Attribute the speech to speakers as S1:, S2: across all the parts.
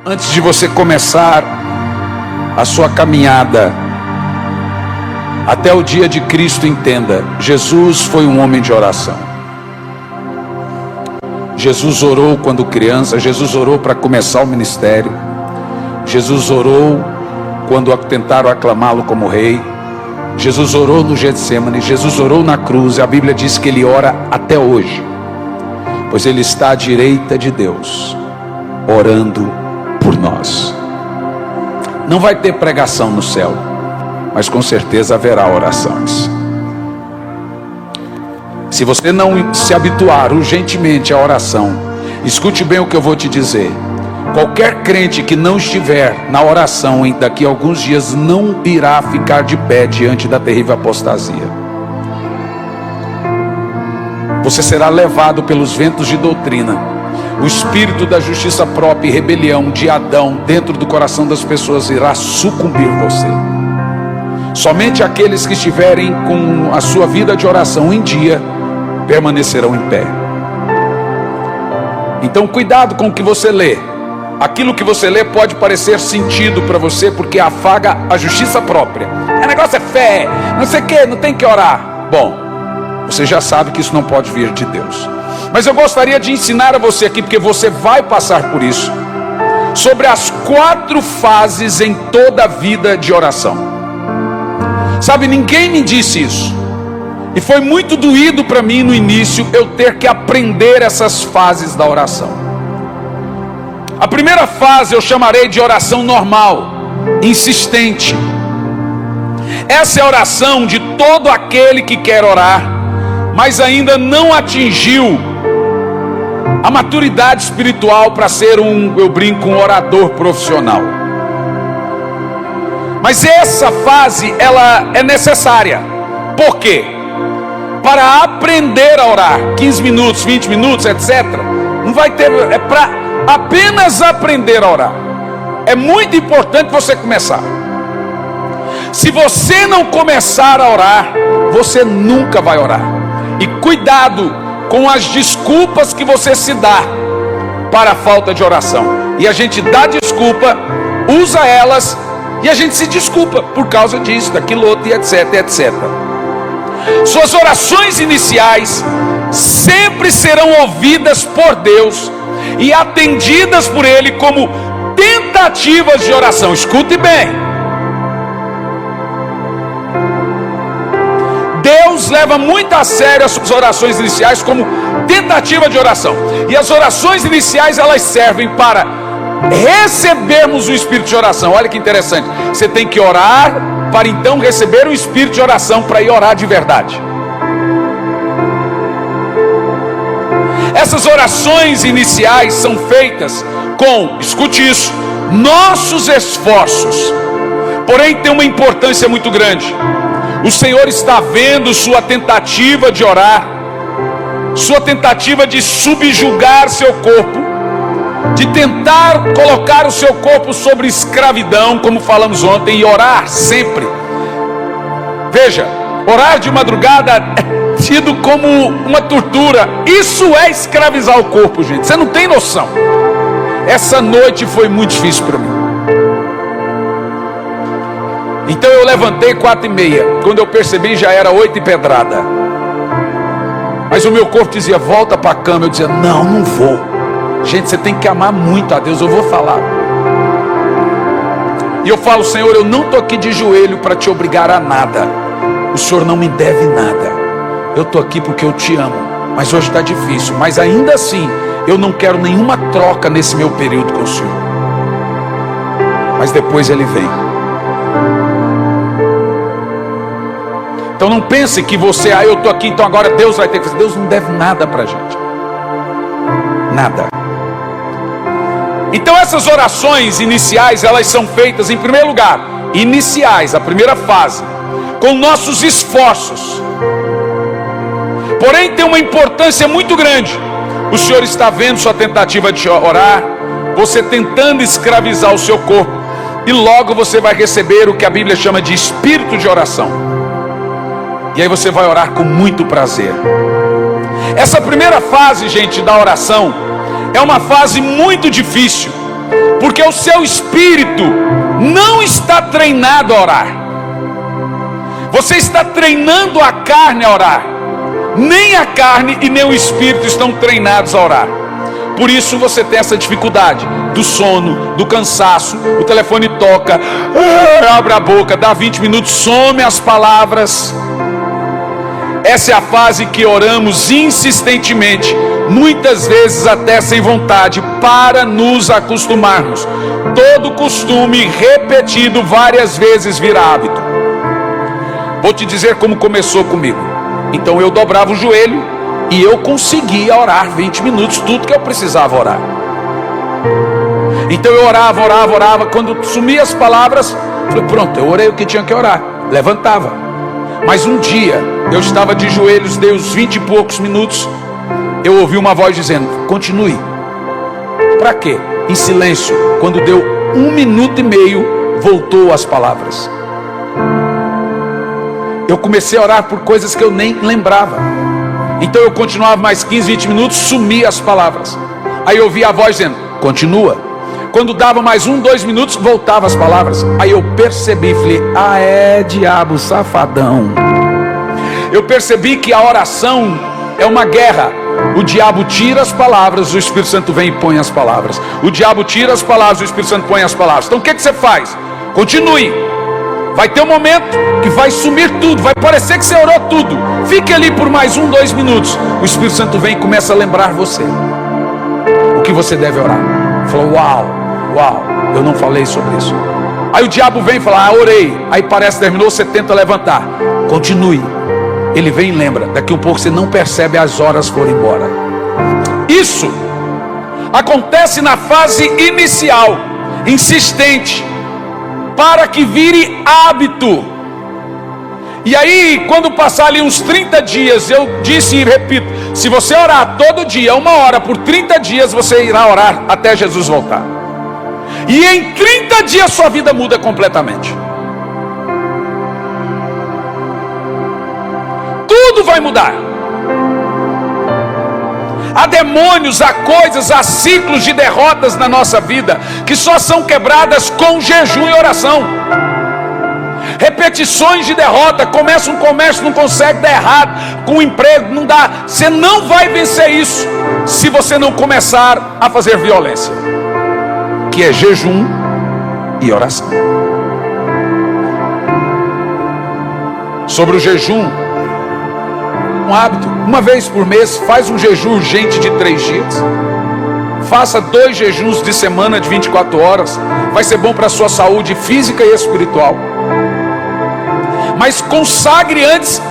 S1: Antes de você começar a sua caminhada até o dia de Cristo, entenda: Jesus foi um homem de oração. Jesus orou quando criança, Jesus orou para começar o ministério, Jesus orou quando tentaram aclamá-lo como rei, Jesus orou no Getsêmani, Jesus orou na cruz. A Bíblia diz que ele ora até hoje, pois ele está à direita de Deus, orando por nós. Não vai ter pregação no céu, mas com certeza haverá orações. Se você não se habituar urgentemente à oração, escute bem o que eu vou te dizer: qualquer crente que não estiver na oração daqui a alguns dias não irá ficar de pé diante da terrível apostasia. Você será levado pelos ventos de doutrina. O espírito da justiça própria e rebelião de Adão dentro do coração das pessoas irá sucumbir você. Somente aqueles que estiverem com a sua vida de oração em dia permanecerão em pé. Então cuidado com o que você lê. Aquilo que você lê pode parecer sentido para você, porque afaga a justiça própria. O negócio é fé, não sei o que, não tem que orar. Bom, você já sabe que isso não pode vir de Deus. Mas eu gostaria de ensinar a você aqui, porque você vai passar por isso, sobre as 4 fases em toda a vida de oração. Sabe, ninguém me disse isso, e foi muito doído para mim no início eu ter que aprender essas fases da oração. A primeira fase eu chamarei de oração normal, insistente. Essa é a oração de todo aquele que quer orar, mas ainda não atingiu a maturidade espiritual para ser eu brinco, um orador profissional. Mas essa fase, ela é necessária. Por quê? Para aprender a orar, 15 minutos, 20 minutos, etc. Não vai ter, é para apenas aprender a orar. É muito importante você começar. Se você não começar a orar, você nunca vai orar. E cuidado com as desculpas que você se dá para a falta de oração. E a gente dá desculpa, usa elas, e a gente se desculpa por causa disso, daquilo outro, e etc, etc. Suas orações iniciais sempre serão ouvidas por Deus e atendidas por Ele como tentativas de oração. Escute bem. Deus leva muito a sério as suas orações iniciais como tentativa de oração. E as orações iniciais, elas servem para recebermos o espírito de oração. Olha que interessante. Você tem que orar para então receber o espírito de oração, para ir orar de verdade. Essas orações iniciais são feitas com, escute isso, nossos esforços. Porém tem uma importância muito grande. O Senhor está vendo sua tentativa de orar, sua tentativa de subjugar seu corpo, de tentar colocar o seu corpo sobre escravidão, como falamos ontem, e orar sempre. Veja, orar de madrugada é tido como uma tortura. Isso é escravizar o corpo, gente. Você não tem noção. Essa noite foi muito difícil para mim. Então eu levantei 4h30. Quando eu percebi já era 8 e pedrada. Mas o meu corpo dizia: volta para a cama. Eu dizia: não vou. Gente, você tem que amar muito a Deus. Eu vou falar. E eu falo: Senhor, eu não estou aqui de joelho para te obrigar a nada. O Senhor não me deve nada. Eu estou aqui porque eu te amo. Mas hoje está difícil. Mas ainda assim, eu não quero nenhuma troca nesse meu período com o Senhor. Mas depois Ele vem. Então não pense que você, eu estou aqui, então agora Deus vai ter que fazer. Deus não deve nada para a gente. Nada. Então essas orações iniciais, elas são feitas em primeiro lugar, iniciais, a primeira fase, com nossos esforços. Porém tem uma importância muito grande. O Senhor está vendo sua tentativa de orar, você tentando escravizar o seu corpo, e logo você vai receber o que a Bíblia chama de espírito de oração. E aí você vai orar com muito prazer. Essa primeira fase, gente, da oração é uma fase muito difícil, porque o seu espírito não está treinado a orar. Você está treinando a carne a orar. Nem a carne e nem o espírito estão treinados a orar. Por isso você tem essa dificuldade do sono, do cansaço. O telefone toca, abre a boca, dá 20 minutos, some as palavras. Essa é a fase que oramos insistentemente, muitas vezes até sem vontade, para nos acostumarmos. Todo costume repetido várias vezes vira hábito. Vou te dizer como começou comigo. Então eu dobrava o joelho e eu conseguia orar 20 minutos, tudo que eu precisava orar. Então eu orava. Quando sumia as palavras, falei, pronto, eu orei o que tinha que orar. Levantava. Mas um dia eu estava de joelhos, dei os 20 e poucos minutos, eu ouvi uma voz dizendo, continue. Para quê? Em silêncio. Quando deu 1 minuto e meio, voltou as palavras. Eu comecei a orar por coisas que eu nem lembrava. Então eu continuava mais 15, 20 minutos, sumia as palavras. Aí eu ouvi a voz dizendo, continua. Quando dava mais 1, 2 minutos, voltava as palavras. Aí eu percebi, falei, diabo safadão. Eu percebi que a oração é uma guerra. O diabo tira as palavras, o Espírito Santo vem e põe as palavras. O diabo tira as palavras, o Espírito Santo põe as palavras. Então o que você faz? Continue. Vai ter um momento que vai sumir tudo, vai parecer que você orou tudo. Fique ali por mais 1, 2 minutos. O Espírito Santo vem e começa a lembrar você o que você deve orar. Falou, uau, eu não falei sobre isso. Aí o diabo vem e fala, orei. Aí parece que terminou, você tenta levantar. Continue. Ele vem e lembra. Daqui um pouco você não percebe, as horas foram embora. Isso acontece na fase inicial, insistente, para que vire hábito. E aí, quando passar ali uns 30 dias, eu disse e repito, se você orar todo dia, 1 hora por 30 dias, você irá orar até Jesus voltar. E em 30 dias sua vida muda completamente. Tudo vai mudar. Há demônios, há coisas, há ciclos de derrotas na nossa vida que só são quebradas com jejum e oração. Repetições de derrota, começa um comércio, não consegue, dar errado, com um emprego, não dá. Você não vai vencer isso se você não começar a fazer violência, que é jejum e oração. Sobre o jejum, um hábito, 1 vez por mês, faz um jejum urgente de 3 dias. Faça 2 jejuns de semana de 24 horas. Vai ser bom para a sua saúde física e espiritual. Mas consagre antes.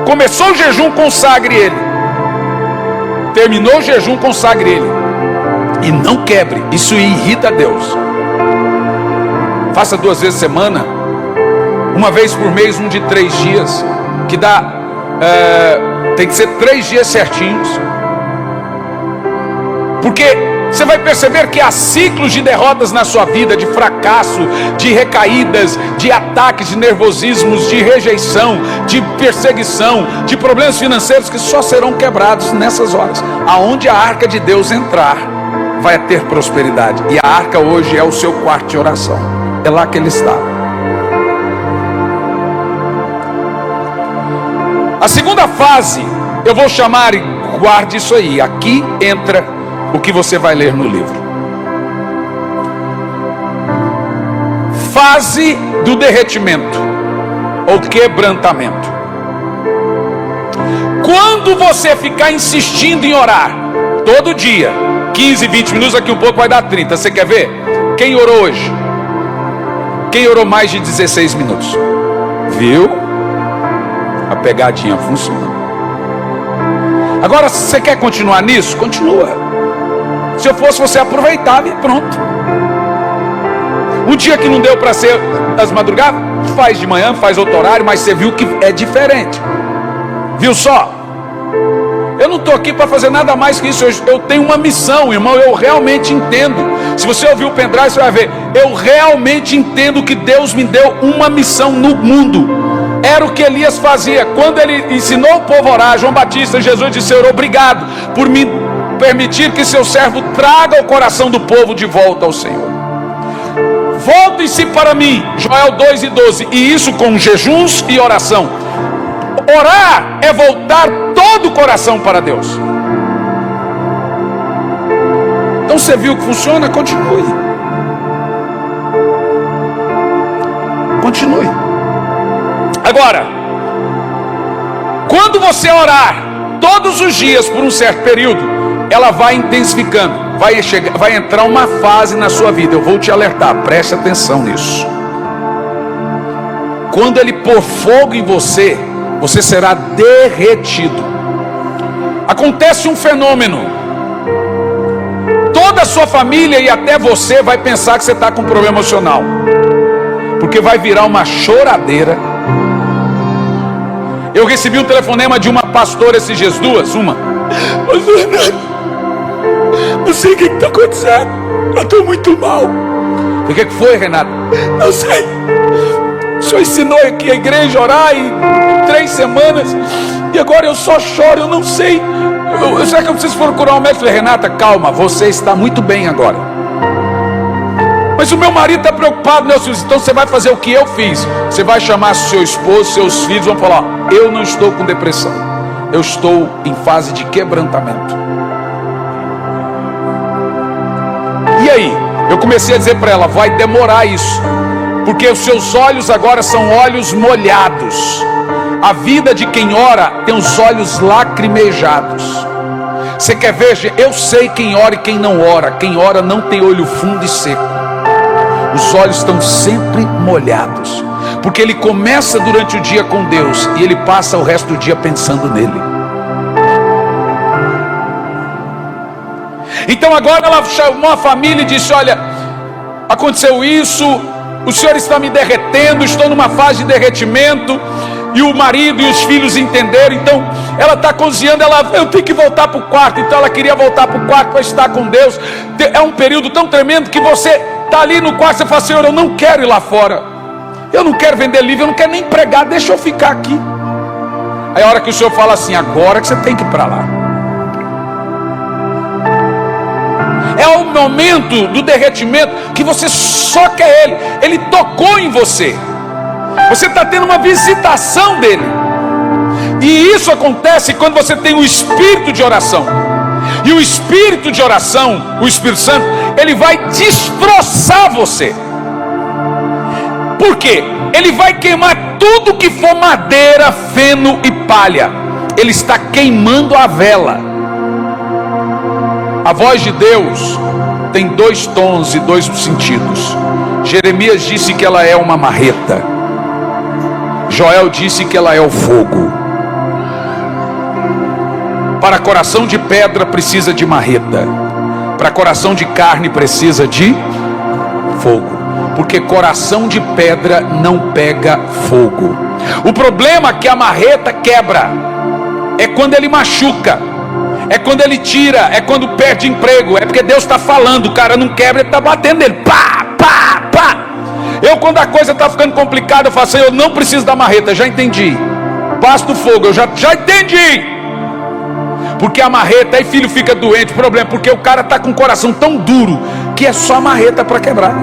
S1: Começou o jejum, consagre ele. Terminou o jejum, consagre ele. E não quebre, isso irrita a Deus. Faça 2 vezes semana. 1 vez por mês, um de 3 dias. Que dá... tem que ser 3 dias certinhos. Porque você vai perceber que há ciclos de derrotas na sua vida, de fracasso, de recaídas, de ataques, de nervosismos, de rejeição, de perseguição, de problemas financeiros que só serão quebrados nessas horas. Aonde a arca de Deus entrar, vai ter prosperidade. E a arca hoje é o seu quarto de oração. É lá que ele está. A segunda fase, eu vou chamar, e guarde isso aí, aqui entra o que você vai ler no livro. Fase do derretimento, ou quebrantamento. Quando você ficar insistindo em orar, todo dia, 15, 20 minutos, aqui um pouco vai dar 30, você quer ver? Quem orou hoje? Quem orou mais de 16 minutos? Viu? A pegadinha funciona. Agora, se você quer continuar nisso, continua. Se eu fosse, você aproveitava e pronto. Um dia que não deu para ser das madrugadas, faz de manhã, faz outro horário, mas você viu que é diferente. Viu só? Eu não estou aqui para fazer nada mais que isso. Eu tenho uma missão, irmão. Eu realmente entendo. Se você ouvir o pendrive, você vai ver. Eu realmente entendo que Deus me deu uma missão no mundo. Era o que Elias fazia. Quando ele ensinou o povo a orar, João Batista, Jesus disse: Senhor, obrigado por me permitir que seu servo traga o coração do povo de volta ao Senhor. voltem-se para mim, Joel 2:12, e isso com jejuns e oração. Orar é voltar todo o coração para Deus. Então você viu que funciona? Continue. Continue. Agora, quando você orar todos os dias por um certo período, ela vai intensificando, vai entrar uma fase na sua vida. Eu vou te alertar, preste atenção nisso. Quando ele pôr fogo em você, você será derretido. Acontece um fenômeno. Toda a sua família e até você vai pensar que você está com um problema emocional, porque vai virar uma choradeira. Eu recebi um telefonema de uma pastora esses dias, uma. Não sei o que está acontecendo, eu estou muito mal. O que foi, Renato? Não sei. O senhor ensinou aqui a igreja a orar em 3 semanas, e agora eu só choro, eu não sei. Será que eu preciso procurar um médico? Renata, calma, você está muito bem agora. Mas o meu marido está preocupado, meus filhos. Então você vai fazer o que eu fiz. Você vai chamar seu esposo, seus filhos, vão falar: eu não estou com depressão, eu estou em fase de quebrantamento. E aí? Eu comecei a dizer para ela: vai demorar isso, porque os seus olhos agora são olhos molhados. A vida de quem ora tem os olhos lacrimejados. Você quer ver? Eu sei quem ora e quem não ora. Quem ora não tem olho fundo e seco. Os olhos estão sempre molhados, porque ele começa durante o dia com Deus e ele passa o resto do dia pensando nele. Então agora ela chamou a família e disse: olha, aconteceu isso, o Senhor está me derretendo, estou numa fase de derretimento. E o marido e os filhos entenderam. Então ela está cozinhando, eu tenho que voltar para o quarto. Então ela queria voltar para o quarto para estar com Deus. É um período tão tremendo que você está ali no quarto, você fala: Senhor, eu não quero ir lá fora, eu não quero vender livro, eu não quero nem pregar, deixa eu ficar aqui. Aí a hora que o Senhor fala assim: agora que você tem que ir para lá. É o momento do derretimento que você só quer Ele. Ele tocou em você, você está tendo uma visitação dele. E isso acontece quando você tem o espírito de oração. E o espírito de oração, o Espírito Santo, ele vai destroçar você. Por quê? Ele vai queimar tudo que for madeira, feno e palha. Ele está queimando a vela. A voz de Deus tem 2 tons e 2 sentidos. Jeremias disse que ela é uma marreta. Joel disse que ela é o fogo. Para coração de pedra precisa de marreta. Para coração de carne precisa de fogo. Porque coração de pedra não pega fogo. O problema é que a marreta quebra. É quando ele machuca. É quando ele tira. É quando perde emprego. É porque Deus está falando. O cara não quebra, ele está batendo nele. Pá, pá, pá. Eu, quando a coisa está ficando complicada, eu falo assim: eu não preciso da marreta, já entendi. Basta o fogo, eu já entendi. Porque a marreta, aí filho fica doente, problema, porque o cara está com o coração tão duro que é só marreta para quebrar.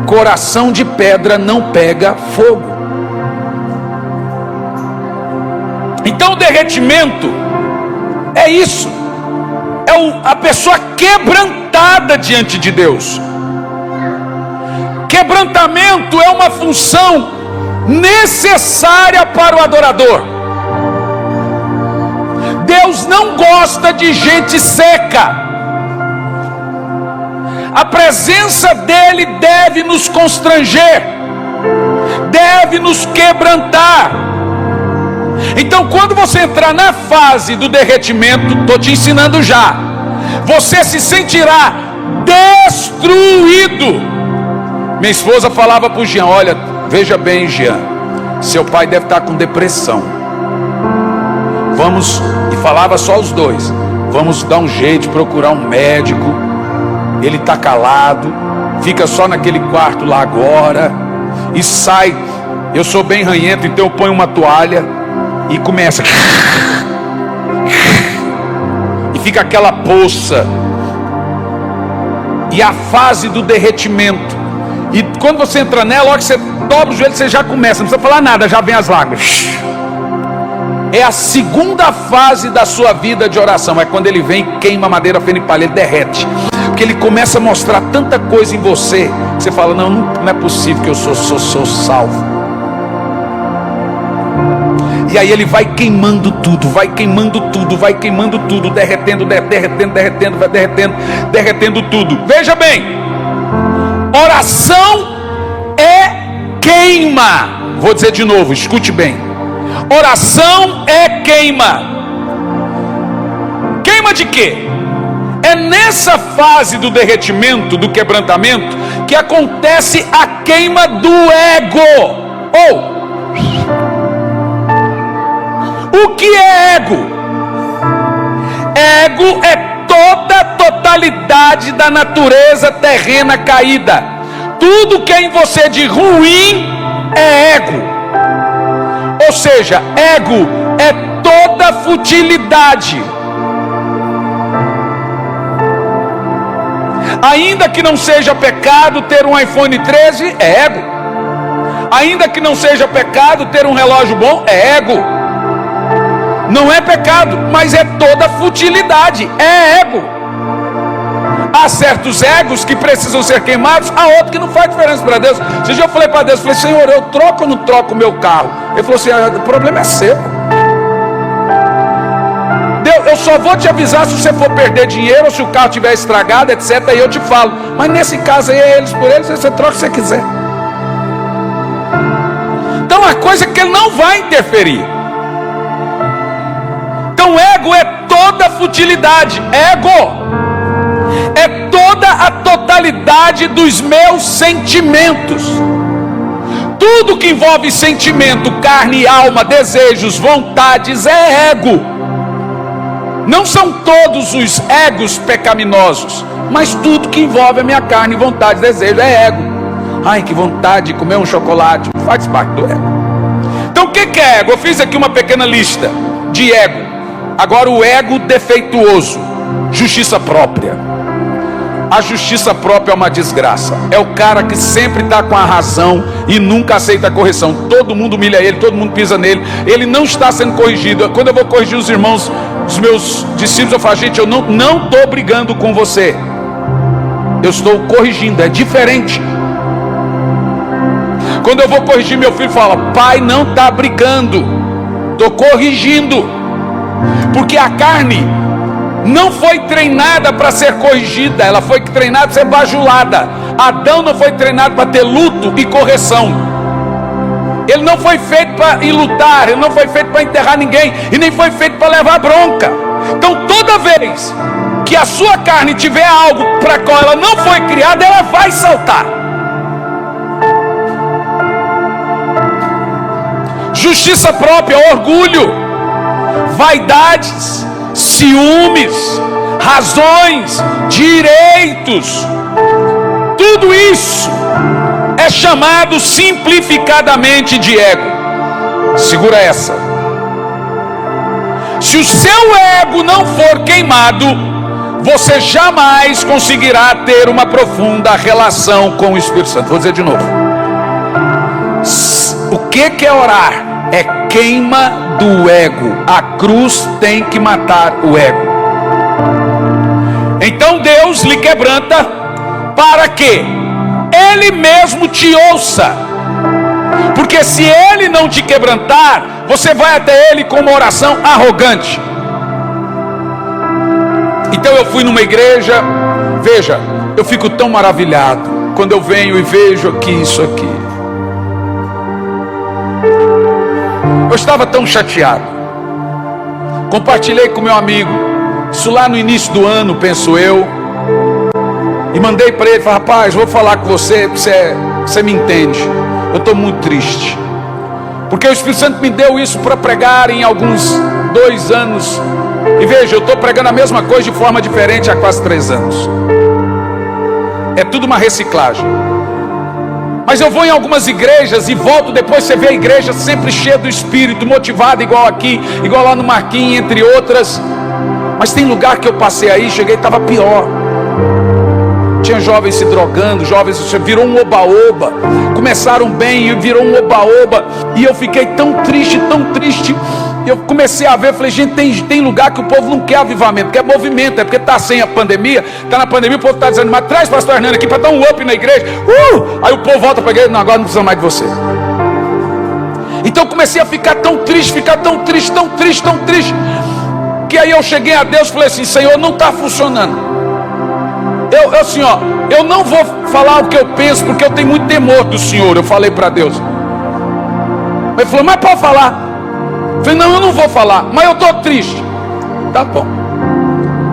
S1: Coração de pedra não pega fogo. Então o derretimento é isso. É a pessoa quebrantada diante de Deus. Quebrantamento é uma função necessária para o adorador. Deus não gosta de gente seca. A presença dele deve nos constranger, deve nos quebrantar. Então, quando você entrar na fase do derretimento, estou te ensinando já, você se sentirá destruído. Minha esposa falava para o Jean: olha, veja bem, Jean, seu pai deve estar com depressão. Vamos, e falava só os dois, vamos dar um jeito de procurar um médico. Ele está calado, fica só naquele quarto lá agora, e sai. Eu sou bem ranhento, então eu ponho uma toalha e começa, e fica aquela poça. E a fase do derretimento E quando você entra nela, logo que você dobra o joelho, você já começa, não precisa falar nada, já vem as lágrimas. É a segunda fase da sua vida de oração. É quando ele vem e queima a madeira, feno e palha, ele derrete. Porque ele começa a mostrar tanta coisa em você, que você fala, não é possível que eu sou salvo. E aí ele vai queimando tudo, vai queimando tudo, vai queimando tudo, derretendo tudo. Veja bem, oração é queima. Vou dizer de novo, escute bem. Oração é queima. Queima de quê? É nessa fase do derretimento, do quebrantamento, que acontece a queima do ego. O que é ego? Ego é toda a totalidade da natureza terrena caída. Tudo que é em você de ruim é ego. Ou seja, ego é toda futilidade. Ainda que não seja pecado ter um iPhone 13, é ego. Ainda que não seja pecado ter um relógio bom, é ego. Não é pecado, mas é toda futilidade, é ego. Há certos egos que precisam ser queimados, há outros que não faz diferença para Deus. Esse dia eu falei para Deus, Senhor, eu troco ou não troco o meu carro? Ele falou assim, o problema é seu. Deus, eu só vou te avisar se você for perder dinheiro, ou se o carro estiver estragado, etc, aí eu te falo. Mas nesse caso aí é eles por eles, você troca se você quiser. Então a coisa é que ele não vai interferir. Então ego é toda futilidade. Ego é toda a totalidade dos meus sentimentos. Tudo que envolve sentimento, carne, alma, desejos, vontades é ego. Não são todos os egos pecaminosos, mas tudo que envolve a minha carne, vontade, desejo é ego. Ai, que vontade de comer um chocolate, faz parte do ego. Então o que é ego? Eu fiz aqui uma pequena lista de ego. Agora o ego defeituoso, justiça própria. A justiça própria é uma desgraça. É o cara que sempre está com a razão e nunca aceita a correção. Todo mundo humilha ele, todo mundo pisa nele. Ele não está sendo corrigido. Quando eu vou corrigir os irmãos, os meus discípulos, eu falo, gente, eu não estou brigando com você. Eu estou corrigindo, é diferente. Quando eu vou corrigir meu filho, fala, pai, não está brigando, estou corrigindo. Porque a carne não foi treinada para ser corrigida, ela foi treinada para ser bajulada. Adão não foi treinado para ter luto e correção. Ele não foi feito para ir lutar, ele não foi feito para enterrar ninguém, e nem foi feito para levar bronca. Então toda vez que a sua carne tiver algo para qual ela não foi criada, ela vai saltar. Justiça própria, orgulho, vaidades, ciúmes, razões, direitos, tudo isso é chamado simplificadamente de ego. Segura essa. Se o seu ego não for queimado, você jamais conseguirá ter uma profunda relação com o Espírito Santo. Vou dizer de novo. O que é orar? É queima do ego. A cruz tem que matar o ego. Então Deus lhe quebranta para que Ele mesmo te ouça. Porque se Ele não te quebrantar, você vai até Ele com uma oração arrogante. Então eu fui numa igreja, veja, eu fico tão maravilhado quando eu venho e vejo aqui isso aqui. Eu estava tão chateado. Compartilhei com meu amigo isso lá no início do ano, penso eu, e mandei para ele, falei, rapaz, vou falar com você, você me entende. Eu estou muito triste, porque o Espírito Santo me deu isso para pregar em alguns 2 anos. E veja, eu estou pregando a mesma coisa de forma diferente há quase 3 anos. É tudo uma reciclagem. Mas eu vou em algumas igrejas e volto depois, você vê a igreja sempre cheia do Espírito, motivada igual aqui, igual lá no Marquinhos, entre outras. Mas tem lugar que eu passei aí, cheguei e estava pior. tinha jovens se drogando, jovens, virou um oba-oba. Começaram bem e virou um oba-oba. E eu fiquei tão triste, tão triste. Eu comecei a ver, falei, gente, tem lugar que o povo não quer avivamento, quer movimento. É porque está sem a pandemia, está na pandemia, o povo está dizendo, mas traz o pastor Hernani aqui para dar um up na igreja. Aí o povo volta para a igreja, não, agora não precisa mais de você. Então eu comecei a ficar tão triste, que aí eu cheguei a Deus e falei assim, Senhor, não está funcionando. Eu não vou falar o que eu penso, porque eu tenho muito temor do Senhor. Eu falei para Deus. Ele falou, mas pode falar. Eu falei, não, eu não vou falar, mas eu estou triste. Tá bom.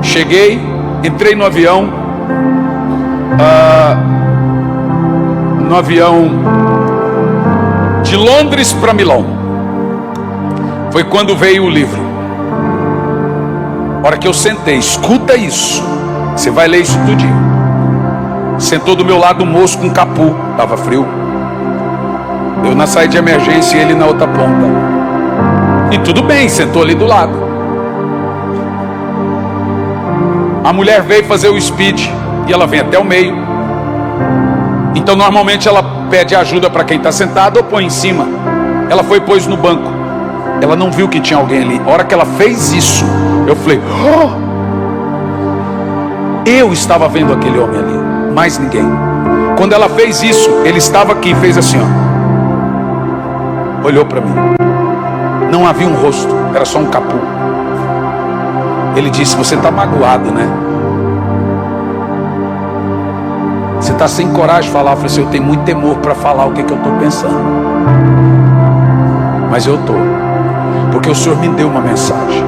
S1: Cheguei, entrei no avião. No avião de Londres para Milão. Foi quando veio o livro. A hora que eu sentei, escuta isso. Você vai ler isso tudinho. Sentou do meu lado um moço com capu, estava frio. Eu na saída de emergência e ele na outra ponta. E tudo bem, sentou ali do lado. A mulher veio fazer o speed e ela vem até o meio. Então normalmente ela pede ajuda para quem está sentado ou põe em cima. Ela foi e pôs no banco. Ela não viu que tinha alguém ali. A hora que ela fez isso, eu falei, eu estava vendo aquele homem ali, mais ninguém. Quando ela fez isso, ele estava aqui, fez assim, ó. Olhou para mim. Não havia um rosto, era só um capu. Ele disse, você está magoado, né? Você está sem coragem de falar. Eu falei assim, eu tenho muito temor para falar o que eu estou pensando. Mas eu estou. Porque o Senhor me deu uma mensagem.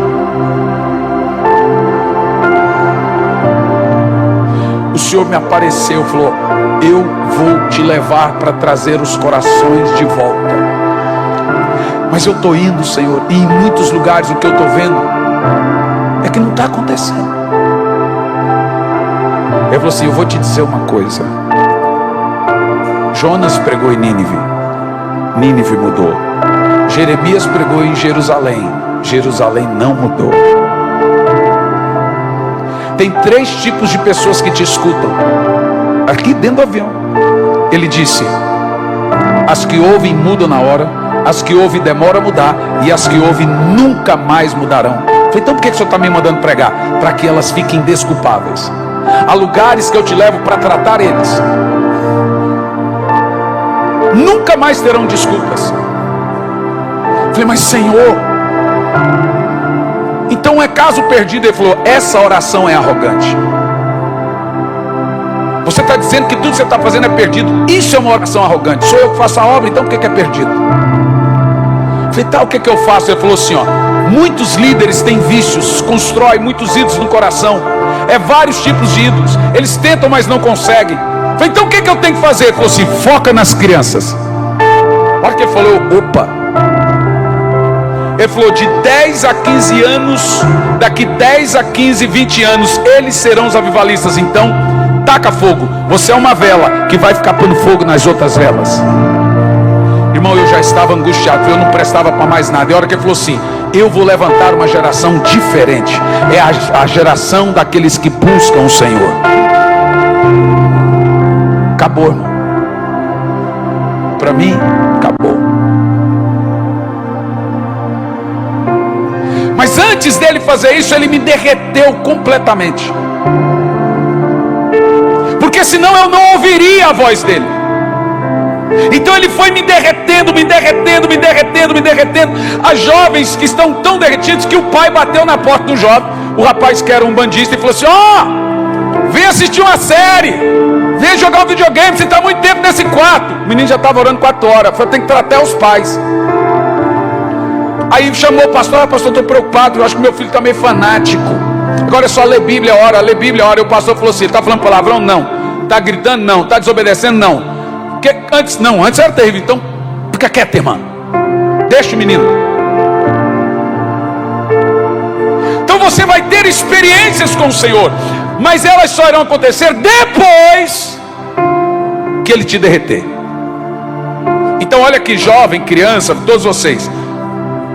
S1: O Senhor me apareceu, falou, eu vou te levar para trazer os corações de volta. Mas eu estou indo, Senhor, e em muitos lugares o que eu estou vendo é que não está acontecendo. Ele falou assim, eu vou te dizer uma coisa. Jonas pregou em Nínive, Nínive mudou. Jeremias pregou em Jerusalém, Jerusalém não mudou. Tem 3 tipos de pessoas que te escutam aqui dentro do avião. Ele disse, as que ouvem mudam na hora, as que ouvem demoram a mudar, e as que ouvem nunca mais mudarão. Eu falei, então por que o Senhor está me mandando pregar? Para que elas fiquem desculpáveis. Há lugares que eu te levo para tratar eles. Nunca mais terão desculpas. Eu falei, mas Senhor, então é caso perdido. Ele falou, essa oração é arrogante. Você está dizendo que tudo que você está fazendo é perdido. Isso é uma oração arrogante. Sou eu que faço a obra, então o que é perdido? Eu falei, tá, o que eu faço? Ele falou assim, ó, muitos líderes têm vícios, constroem muitos ídolos no coração. É vários tipos de ídolos. Eles tentam, mas não conseguem. Eu falei, então o que eu tenho que fazer? Ele falou assim, foca nas crianças. Olha que ele falou, opa. Ele falou, de 10 a 15 anos, daqui 10 a 15, 20 anos, eles serão os avivalistas. Então, taca fogo. Você é uma vela que vai ficar pondo fogo nas outras velas. Irmão, eu já estava angustiado, eu não prestava para mais nada. E a hora que ele falou assim, eu vou levantar uma geração diferente. É a geração daqueles que buscam o Senhor. Acabou, irmão. Para mim, acabou. Mas antes dele fazer isso, ele me derreteu completamente. Porque senão eu não ouviria a voz dele. Então ele foi me derretendo. Há jovens que estão tão derretidos que o pai bateu na porta do jovem. O rapaz que era um bandista e falou assim, vem assistir uma série, vem jogar um videogame, você está muito tempo nesse quarto. O menino já estava orando 4 horas. Falei, tem que tratar os pais. Aí chamou o pastor, pastor, estou preocupado, eu acho que meu filho está meio fanático. Agora é só ler Bíblia, ora, ler Bíblia, ora. E o pastor falou assim, está falando palavrão? Não. Está gritando? Não. Está desobedecendo? Não. Antes era terrível. Então fica quieto, irmão. Deixa o menino. Então você vai ter experiências com o Senhor, mas elas só irão acontecer depois que Ele te derreter. Então olha aqui, jovem, criança, todos vocês,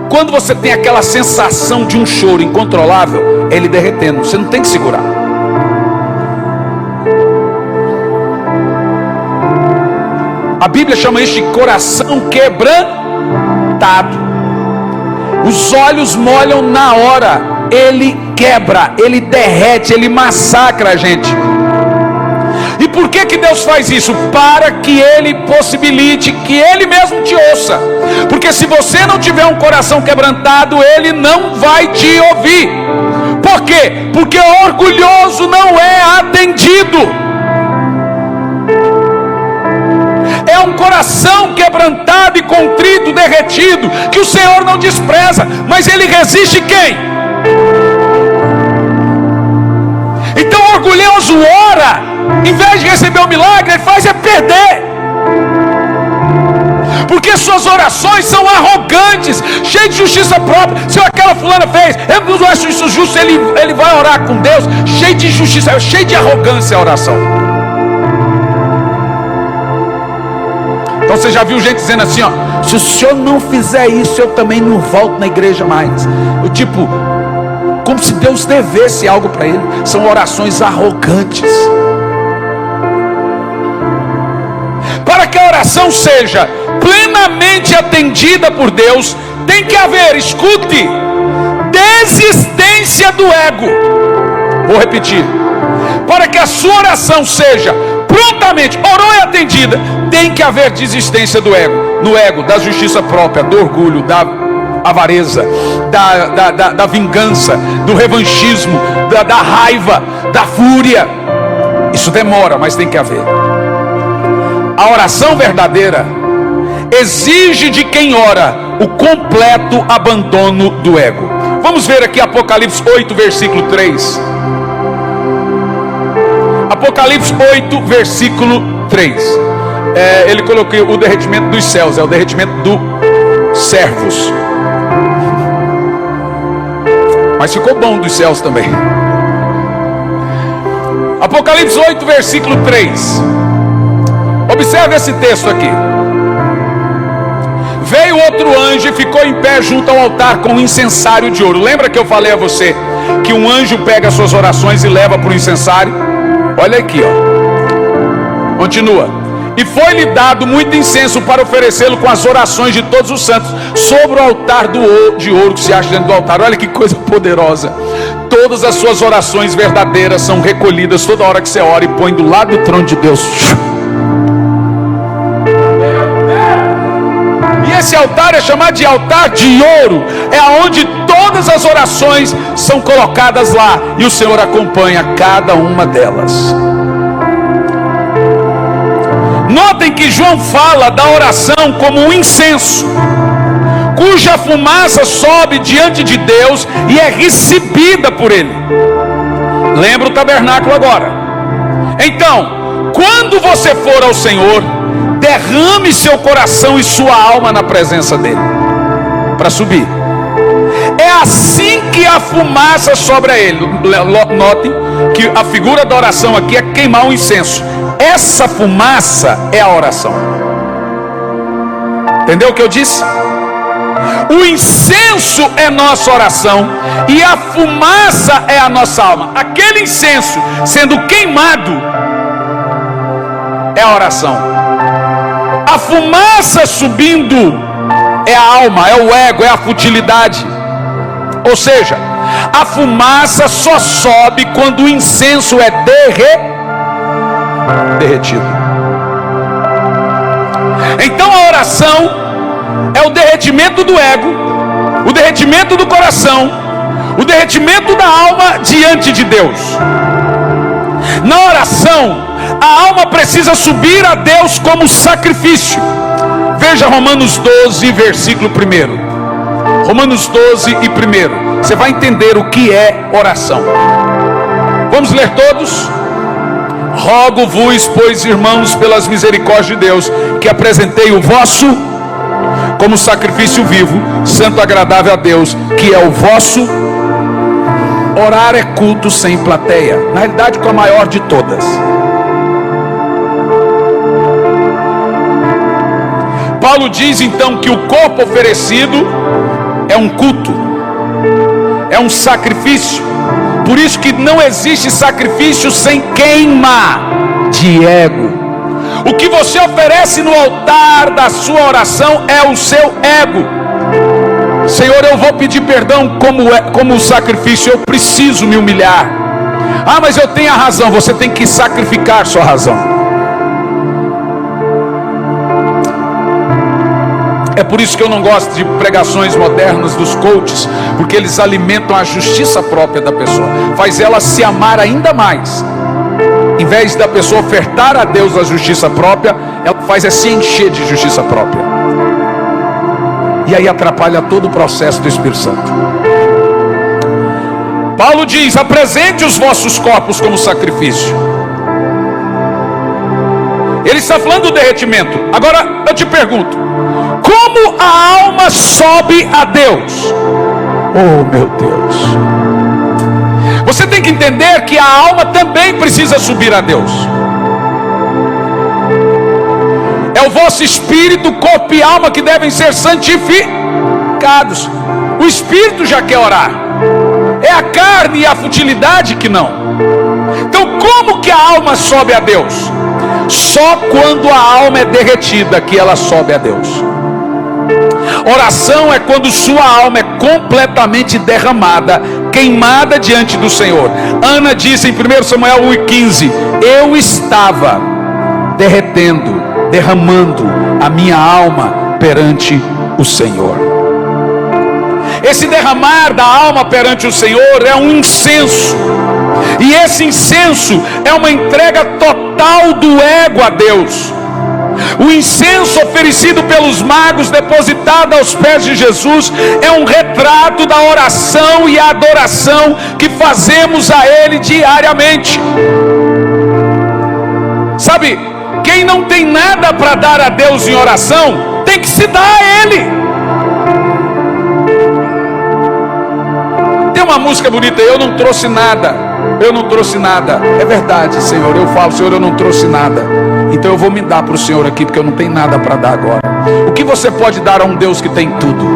S1: quando você tem aquela sensação de um choro incontrolável, é Ele derretendo. Você não tem que segurar. A Bíblia chama isso de coração quebrantado. Os olhos molham na hora, ele quebra, ele derrete, ele massacra a gente. E por que Deus faz isso? Para que Ele possibilite que Ele mesmo te ouça. Porque se você não tiver um coração quebrantado, Ele não vai te ouvir. Por quê? Porque orgulhoso não é atendido. É um coração quebrantado e contrito, derretido, que o Senhor não despreza. Mas Ele resiste quem? Então o orgulhoso ora, em vez de receber o milagre, ele faz é perder. Porque suas orações são arrogantes, cheias de justiça própria. Se aquela fulana fez, eu não acho isso justo, ele vai orar com Deus, cheio de justiça, cheio de arrogância a oração. Então você já viu gente dizendo assim, ó, se o senhor não fizer isso, eu também não volto na igreja mais. O tipo, como se Deus devesse algo para ele. São orações arrogantes. Para que a oração seja plenamente atendida por Deus, tem que haver, escute, desistência do ego. Vou repetir. Para que a sua oração seja prontamente, orou e atendida, tem que haver desistência do ego. No ego, da justiça própria, do orgulho, da avareza, da vingança, do revanchismo, da raiva, da fúria. Isso demora, mas tem que haver. A oração verdadeira exige de quem ora o completo abandono do ego. Vamos ver aqui Apocalipse 8, versículo 3. Apocalipse 8, versículo 3. Ele colocou o derretimento dos céus, é o derretimento dos servos. Mas ficou bom dos céus também. Apocalipse 8, versículo 3. Observe esse texto aqui. Veio outro anjo e ficou em pé junto ao altar com um incensário de ouro. Lembra que eu falei a você que um anjo pega as suas orações e leva para o incensário? Olha aqui, ó. Continua. E foi-lhe dado muito incenso para oferecê-lo com as orações de todos os santos sobre o altar de ouro que se acha dentro do altar. Olha que coisa poderosa. Todas as suas orações verdadeiras são recolhidas toda hora que você ora e põe do lado do trono de Deus. E esse altar é chamado de altar de ouro. É onde todas as orações são colocadas lá. E o Senhor acompanha cada uma delas. Notem que João fala da oração como um incenso, cuja fumaça sobe diante de Deus e é recebida por Ele. Lembra o tabernáculo agora. Então, quando você for ao Senhor, derrame seu coração e sua alma na presença dEle, para subir. É assim que a fumaça sobe a Ele. Notem que a figura da oração aqui é queimar um incenso. Essa fumaça é a oração. Entendeu o que eu disse? O incenso é nossa oração e a fumaça é a nossa alma. Aquele incenso sendo queimado é a oração. A fumaça subindo é a alma, é o ego, é a futilidade. Ou seja, a fumaça só sobe quando o incenso é derretido. Então a oração é o derretimento do ego, o derretimento do coração, o derretimento da alma diante de Deus. Na oração, a alma precisa subir a Deus como sacrifício. Veja Romanos 12, versículo 1. Romanos 12 e 1. Você vai entender o que é oração. Vamos ler todos? Rogo-vos, pois, irmãos, pelas misericórdias de Deus, que apresentei o vosso como sacrifício vivo, santo, agradável a Deus, que é o vosso. Orar é culto sem plateia, na realidade com a maior de todas. Paulo diz então que o corpo oferecido é um culto, é um sacrifício. Por isso que não existe sacrifício sem queima de ego. O que você oferece no altar da sua oração é o seu ego. Senhor, eu vou pedir perdão como sacrifício, eu preciso me humilhar. Ah, mas eu tenho a razão. Você tem que sacrificar sua razão. É por isso que eu não gosto de pregações modernas dos coaches, porque eles alimentam a justiça própria da pessoa, faz ela se amar ainda mais. Em vez da pessoa ofertar a Deus a justiça própria, ela faz se encher de justiça própria. E aí atrapalha todo o processo do Espírito Santo. Paulo diz: apresente os vossos corpos como sacrifício. Ele está falando do derretimento. Agora eu te pergunto: como a alma sobe a Deus? Oh meu Deus! Você tem que entender que a alma também precisa subir a Deus. É o vosso espírito, corpo e alma que devem ser santificados. O espírito já quer orar, é a carne e a futilidade que não. Então como que a alma sobe a Deus? Só quando a alma é derretida que ela sobe a Deus. Oração é quando sua alma é completamente derramada, queimada diante do Senhor. Ana disse em 1 Samuel 1,15: eu estava derretendo, derramando a minha alma perante o Senhor. Esse derramar da alma perante o Senhor é um incenso. E esse incenso é uma entrega total do ego a Deus. O incenso oferecido pelos magos, depositado aos pés de Jesus, é um retrato da oração e adoração que fazemos a Ele diariamente. Sabe, quem não tem nada para dar a Deus em oração, tem que se dar a Ele. Tem uma música bonita: eu não trouxe nada. Eu não trouxe nada. É verdade, Senhor. Eu falo: Senhor, eu não trouxe nada. Então eu vou me dar para o Senhor aqui, porque eu não tenho nada para dar agora. O que você pode dar a um Deus que tem tudo?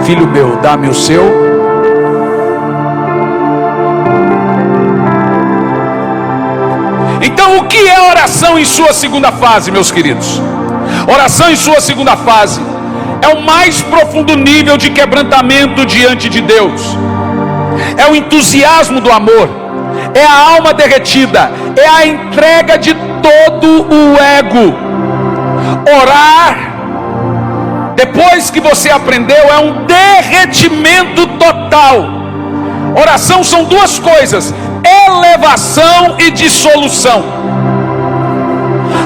S1: Filho meu, dá-me o seu. Então o que é oração em sua segunda fase, meus queridos? Oração em sua segunda fase é o mais profundo nível de quebrantamento diante de Deus. É o entusiasmo do amor, é a alma derretida, é a entrega de todo o ego. Orar, depois que você aprendeu, é um derretimento total. Oração são duas coisas: elevação e dissolução.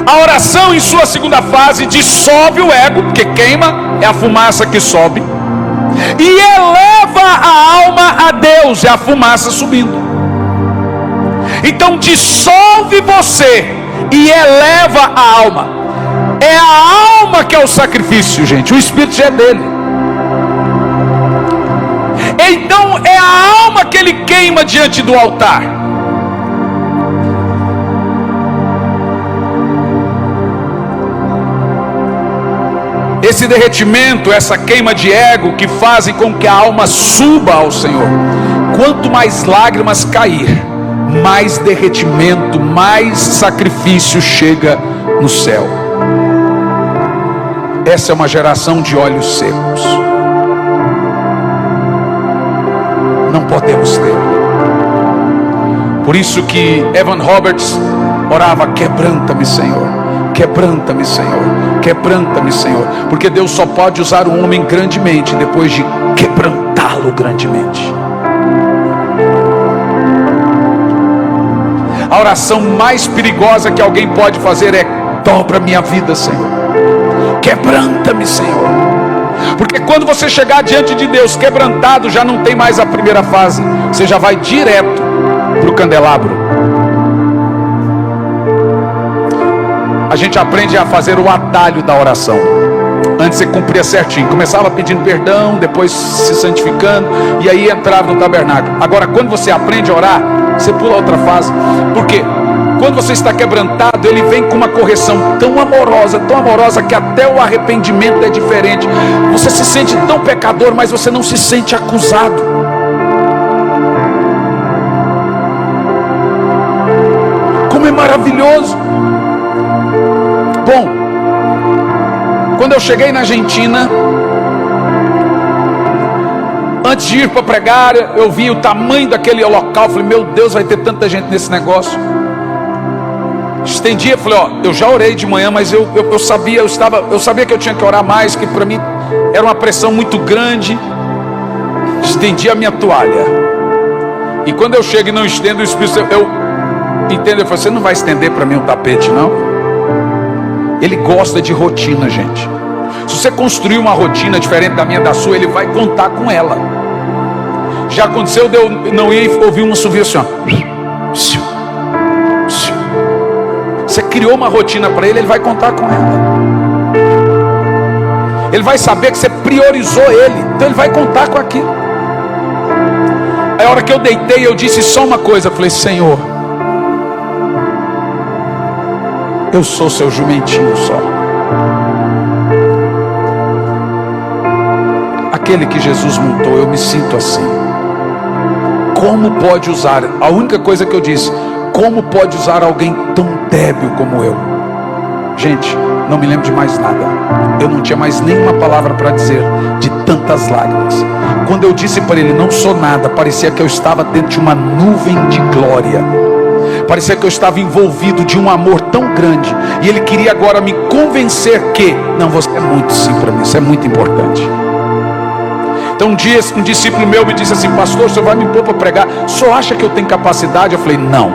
S1: A oração em sua segunda fase dissolve o ego, porque queima, é a fumaça que sobe, e eleva a alma a Deus, é a fumaça subindo. Então dissolve você e eleva a alma. É a alma que é o sacrifício, gente. O espírito já é dele. Então é a alma que ele queima diante do altar. Esse derretimento, essa queima de ego que fazem com que a alma suba ao Senhor. Quanto mais lágrimas cair, mais derretimento, mais sacrifício chega no céu. Essa é uma geração de olhos secos. Não podemos ter. Por isso que Evan Roberts orava: quebranta-me, Senhor. Quebranta-me, Senhor. Quebranta-me, Senhor. Porque Deus só pode usar um homem grandemente depois de quebrantá-lo grandemente. A oração mais perigosa que alguém pode fazer é: dobra minha vida, Senhor. Quebranta-me, Senhor. Porque quando você chegar diante de Deus quebrantado, já não tem mais a primeira fase. Você já vai direto para o candelabro. A gente aprende a fazer o atalho da oração. Antes você cumpria certinho. Começava pedindo perdão, depois se santificando, e aí entrava no tabernáculo. Agora, quando você aprende a orar, você pula outra fase. Por quê? Quando você está quebrantado, ele vem com uma correção tão amorosa, que até o arrependimento é diferente. Você se sente tão pecador, mas você não se sente acusado. Como é maravilhoso. Quando eu cheguei na Argentina, antes de ir para pregar, eu vi o tamanho daquele local. Falei, meu Deus, vai ter tanta gente nesse negócio. Estendi, falei, ó, eu já orei de manhã, mas eu sabia que eu tinha que orar mais, que para mim era uma pressão muito grande. Estendi a minha toalha. E quando eu chego e não estendo, o Espírito, eu falei, você não vai estender para mim um tapete, não? Ele gosta de rotina, gente. Se você construir uma rotina diferente da minha, da sua, ele vai contar com ela. Já aconteceu de eu não ir ouvir um assovio assim, ó. Você criou uma rotina para ele, ele vai contar com ela. Ele vai saber que você priorizou ele, então ele vai contar com aquilo. Aí a hora que eu deitei, eu disse só uma coisa, eu falei, Senhor, eu sou seu jumentinho só. Aquele que Jesus montou, eu me sinto assim. Como pode usar, a única coisa que eu disse, como pode usar alguém tão débil como eu? Gente, não me lembro de mais nada. Eu não tinha mais nenhuma palavra para dizer, de tantas lágrimas. Quando eu disse para ele, não sou nada, parecia que eu estava dentro de uma nuvem de glória. Parecia que eu estava envolvido de um amor tão grande. E ele queria agora me convencer que, não, você é muito sim para mim, isso é muito importante. Então um dia um discípulo meu me disse assim, pastor, o senhor vai me pôr para pregar, o senhor acha que eu tenho capacidade? Eu falei, não,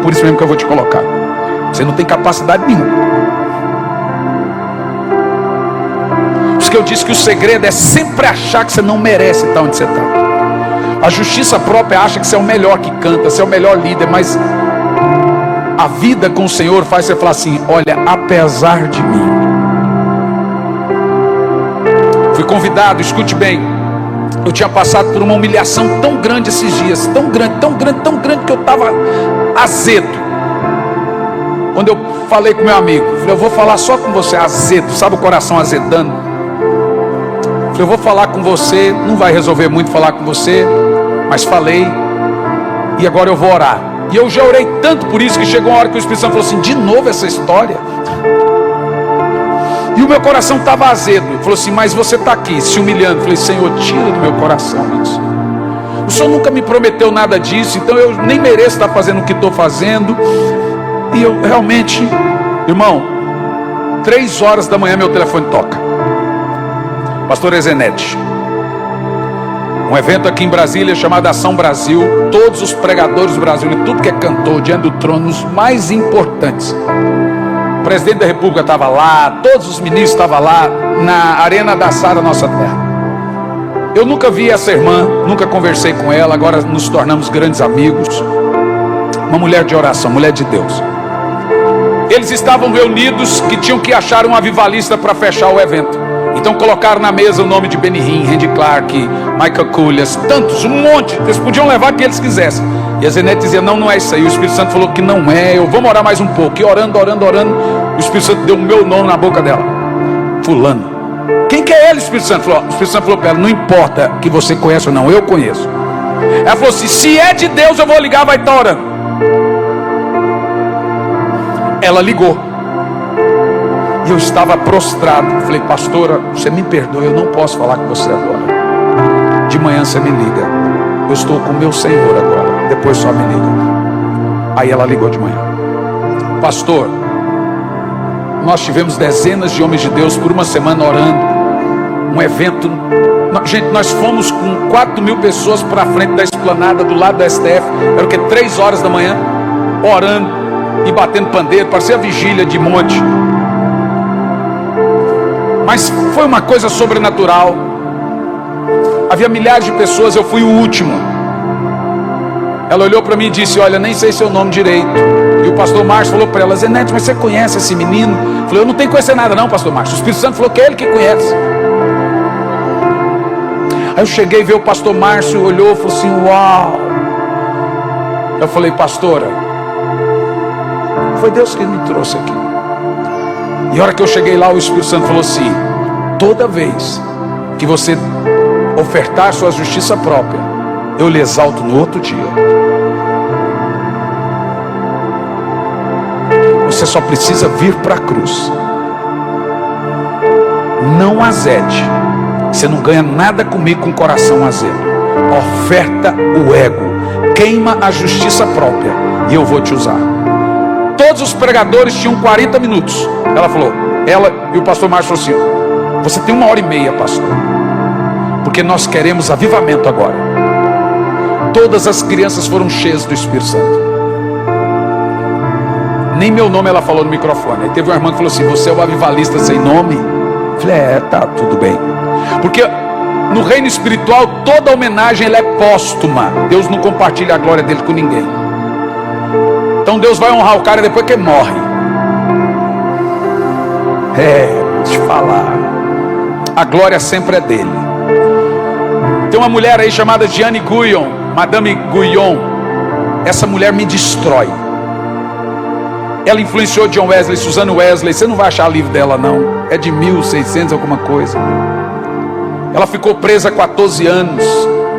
S1: por isso mesmo que eu vou te colocar. Você não tem capacidade nenhuma. Por isso que eu disse que o segredo é sempre achar que você não merece estar onde você está. A justiça própria acha que você é o melhor que canta, você é o melhor líder, mas a vida com o Senhor faz você falar assim, olha, apesar de mim. Fui convidado, escute bem, eu tinha passado por uma humilhação tão grande esses dias, tão grande, que eu estava azedo. Quando eu falei com meu amigo, falei, eu vou falar só com você, azedo, sabe o coração azedando? Falei, eu vou falar com você, não vai resolver muito falar com você, mas falei, e agora eu vou orar. E eu já orei tanto por isso, que chegou uma hora que o Espírito Santo falou assim, de novo essa história? E o meu coração estava azedo. Ele falou assim, mas você está aqui se humilhando. Eu falei, Senhor, tira do meu coração isso. O Senhor nunca me prometeu nada disso, então eu nem mereço estar fazendo o que estou fazendo. E eu realmente, irmão, 3 horas da manhã meu telefone toca. Pastor Ezenete, um evento aqui em Brasília chamado Ação Brasil. Todos os pregadores do Brasil, tudo que é cantor, diante do trono, os mais importantes. O presidente da República estava lá, todos os ministros estavam lá, na Arena da Sara, nossa terra. Eu nunca vi essa irmã, nunca conversei com ela, agora nos tornamos grandes amigos. Uma mulher de oração, mulher de Deus. Eles estavam reunidos que tinham que achar um avivalista para fechar o evento. Então colocaram na mesa o nome de Benny Hinn, Randy Clark, Michael Cooley, tantos, um monte. Eles podiam levar o que eles quisessem. E a Zenete dizia, não é isso aí. O Espírito Santo falou que não é. Vamos orar mais um pouco. E orando. O Espírito Santo deu o meu nome na boca dela. Fulano. Quem que é ele? O Espírito Santo falou para ela, não importa que você conheça ou não, eu conheço. Ela falou assim, se é de Deus eu vou ligar, vai estar orando. Ela ligou. E eu estava prostrado. Falei, pastora, você me perdoa, eu não posso falar com você agora. De manhã você me liga. Eu estou com o meu Senhor agora. Depois só me liga. Aí ela ligou de manhã. Pastor, nós tivemos dezenas de homens de Deus por uma semana orando. Um evento. Gente, nós fomos com 4.000 pessoas para a frente da esplanada do lado da STF. Era o que? 3 horas da manhã. Orando e batendo pandeiro. Parecia vigília de monte. Mas foi uma coisa sobrenatural. Havia milhares de pessoas, eu fui o último. Ela olhou para mim e disse, olha, nem sei seu nome direito. E o pastor Márcio falou para ela, Zenete, mas você conhece esse menino? Eu falei, eu não tenho que conhecer nada não, pastor Márcio. O Espírito Santo falou que é ele que conhece. Aí eu cheguei e vi o pastor Márcio, olhou e falou assim, uau. Eu falei, pastora, foi Deus que me trouxe aqui. E a hora que eu cheguei lá, o Espírito Santo falou assim, toda vez que você ofertar sua justiça própria, eu lhe exalto no outro dia. Você só precisa vir para a cruz. não azede. Você não ganha nada comigo com coração azedo. Oferta o ego, queima a justiça própria, e eu vou te usar. Todos os pregadores tinham 40 minutos. Ela e o pastor Márcio falou assim: você tem 1h30, pastor, porque nós queremos avivamento agora. Todas as crianças foram cheias do Espírito Santo. Nem meu nome ela falou no microfone. Aí teve uma irmã que falou assim: você é o avivalista sem nome? Eu falei: tá, tudo bem. Porque no reino espiritual toda homenagem ela é póstuma. Deus não compartilha a glória dele com ninguém. Então Deus vai honrar o cara depois que ele morre. Vou te falar, a glória sempre é dele. Tem uma mulher aí chamada Jeanne Guyon, Madame Guyon. Essa mulher me destrói. Ela influenciou John Wesley, Suzanne Wesley. Você não vai achar livro dela não. É de 1600 alguma coisa. Ela ficou presa 14 anos.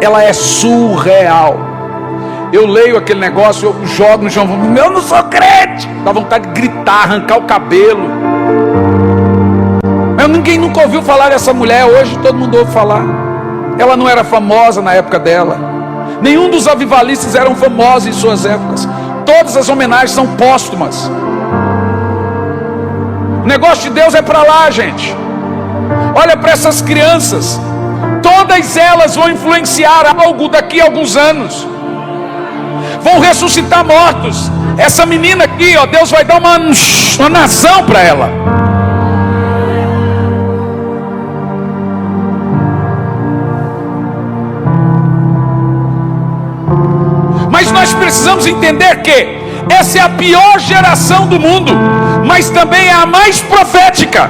S1: Ela é surreal. Eu leio aquele negócio, eu jogo no chão, eu não sou crente. Dá vontade de gritar, arrancar o cabelo. Mas ninguém nunca ouviu falar dessa mulher. Hoje todo mundo ouve falar. Ela não era famosa na época dela. Nenhum dos avivalistas eram famosos em suas épocas. Todas as homenagens são póstumas. O negócio de Deus é para lá, gente. Olha para essas crianças. Todas elas vão influenciar algo daqui a alguns anos. Vão ressuscitar mortos. Essa menina aqui, ó, Deus vai dar uma nação para ela. Mas nós precisamos entender que essa é a pior geração do mundo, mas também é a mais profética.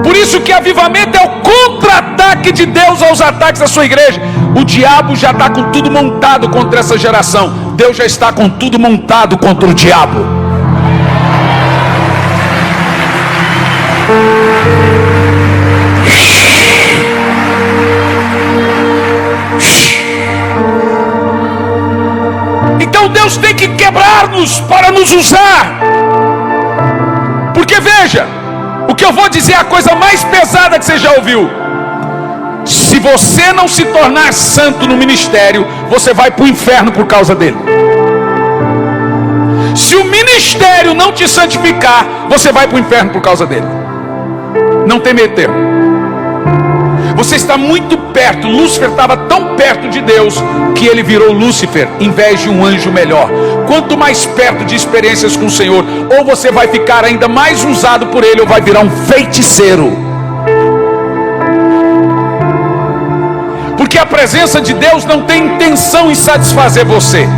S1: Por isso que avivamento é o contra-ataque de Deus aos ataques da sua igreja. O diabo já está com tudo montado contra essa geração. Deus já está com tudo montado contra o diabo. Então Deus tem que quebrar-nos para nos usar. Porque veja, o que eu vou dizer é a coisa mais pesada que você já ouviu. Se você não se tornar santo no ministério, você vai para o inferno por causa dele. Se o ministério não te santificar, você vai para o inferno por causa dele. Não tem meio termo. Você está muito perto. Lúcifer estava tão perto de Deus que ele virou Lúcifer em vez de um anjo melhor. Quanto mais perto de experiências com o Senhor, ou você vai ficar ainda mais usado por ele, ou vai virar um feiticeiro. Porque a presença de Deus não tem intenção em satisfazer você.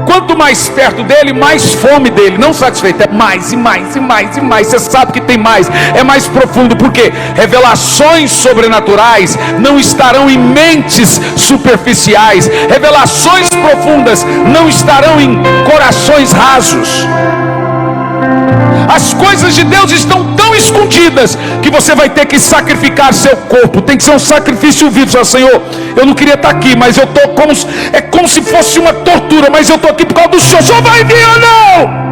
S1: Quanto mais perto dele, mais fome dele. Não satisfeito, é mais e mais e mais e mais. Você sabe que tem mais, é mais profundo. Porque revelações sobrenaturais não estarão em mentes superficiais. Revelações profundas não estarão em corações rasos. As coisas de Deus estão tão escondidas que você vai ter que sacrificar seu corpo. Tem que ser um sacrifício vivo. Só, Senhor, eu não queria estar aqui, mas eu estou como se fosse uma tortura, mas eu estou aqui por causa do Senhor. O Senhor vai vir ou não?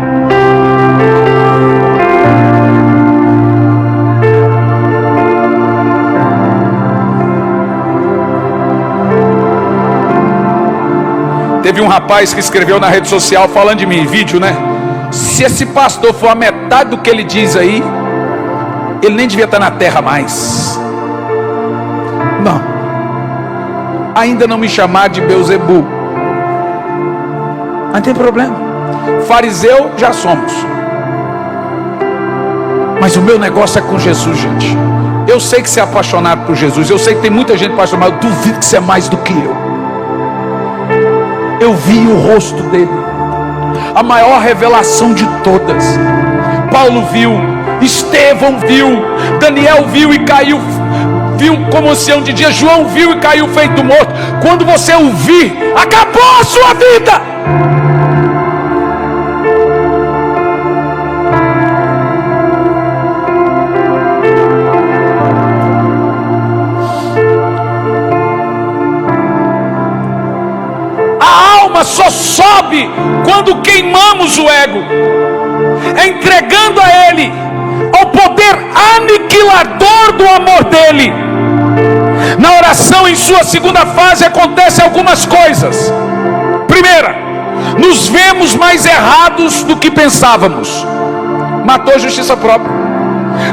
S1: Teve um rapaz que escreveu na rede social falando de mim, vídeo, né? Se esse pastor for a metade do que ele diz aí, ele nem devia estar na terra mais. Não. Ainda não me chamar de Beuzebu. Não tem problema. Fariseu já somos. Mas o meu negócio é com Jesus, gente. Eu sei que você é apaixonado por Jesus. Eu sei que tem muita gente apaixonada. Eu duvido que você é mais do que eu. Eu vi o rosto dele. A maior revelação de todas. Paulo viu, Estevão viu, Daniel viu e caiu, viu como ancião de dia, João viu e caiu feito morto. Quando você o vir, acabou a sua vida. Só sobe quando queimamos o ego, entregando a ele, ao poder poder aniquilador do amor dele. Na oração, em sua segunda fase, acontecem algumas coisas. Primeira, nos vemos mais errados do que pensávamos. Matou a justiça própria.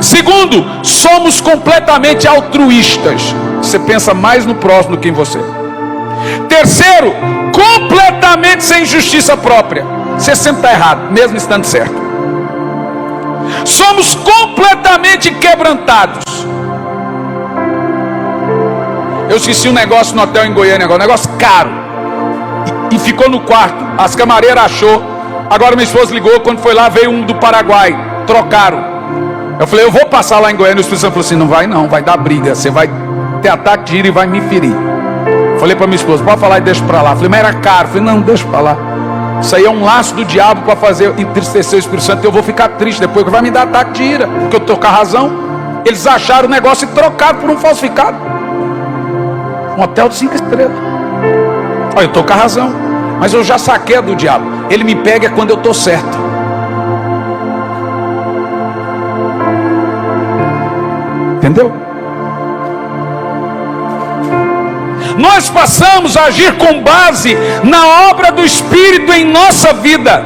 S1: Segundo, somos completamente altruístas. Você pensa mais no próximo do que em você. Terceiro, completamente sem justiça própria. Você sempre está errado, mesmo estando certo. Somos completamente quebrantados. Eu esqueci um negócio no hotel em Goiânia agora, um negócio caro. E ficou no quarto. As camareiras achou. Agora minha esposa ligou, quando foi lá veio um do Paraguai. Trocaram. Eu falei, eu vou passar lá em Goiânia. O Espírito Santo falou assim, não, vai dar briga. Você vai ter ataque de ira e vai me ferir. Falei para minha esposa, pode falar e deixa para lá. Falei, mas era caro. Falei, não, deixa para lá. Isso aí é um laço do diabo para fazer entristecer o Espírito Santo. Eu vou ficar triste depois, que vai me dar ataque de ira, porque eu estou com a razão. Eles acharam o negócio e trocaram por um falsificado. Um hotel de 5 estrelas. Olha, eu estou com a razão, mas eu já saquei do diabo. Ele me pega quando eu estou certo. Entendeu? Nós passamos a agir com base na obra do Espírito em nossa vida.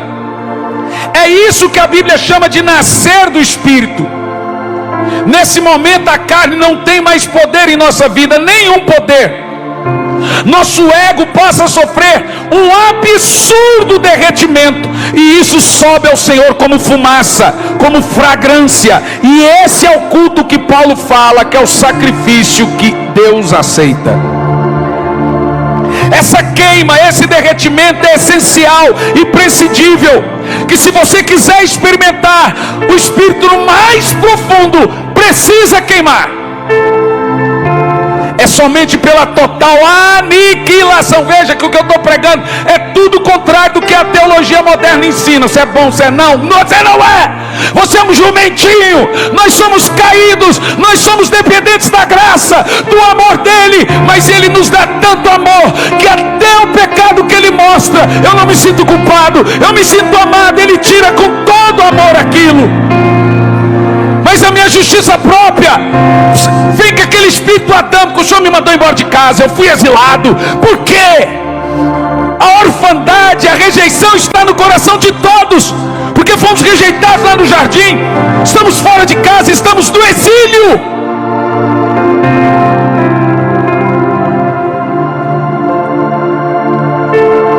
S1: É isso que a Bíblia chama de nascer do Espírito. Nesse momento a carne não tem mais poder em nossa vida, nenhum poder. Nosso ego passa a sofrer um absurdo derretimento, e isso sobe ao Senhor como fumaça, como fragrância. E esse é o culto que Paulo fala, que é o sacrifício que Deus aceita. Essa queima, esse derretimento é essencial e prescindível. Que se você quiser experimentar o Espírito no mais profundo, precisa queimar. É somente pela total aniquilação. Veja que o que eu estou pregando é tudo contrário do que a teologia moderna ensina. Você é bom, você é não. Você não é. Você é um jumentinho. Nós somos caídos. Nós somos dependentes da graça, do amor dele. Mas ele nos dá tanto amor que até o pecado que ele mostra, eu não me sinto culpado, eu me sinto amado. Ele tira com todo amor aquilo. Mas a minha justiça própria vem com aquele espírito adâmico. O Senhor me mandou embora de casa, eu fui exilado. Por quê? A orfandade, a rejeição está no coração de todos, porque fomos rejeitados lá no jardim. Estamos fora de casa, estamos no exílio.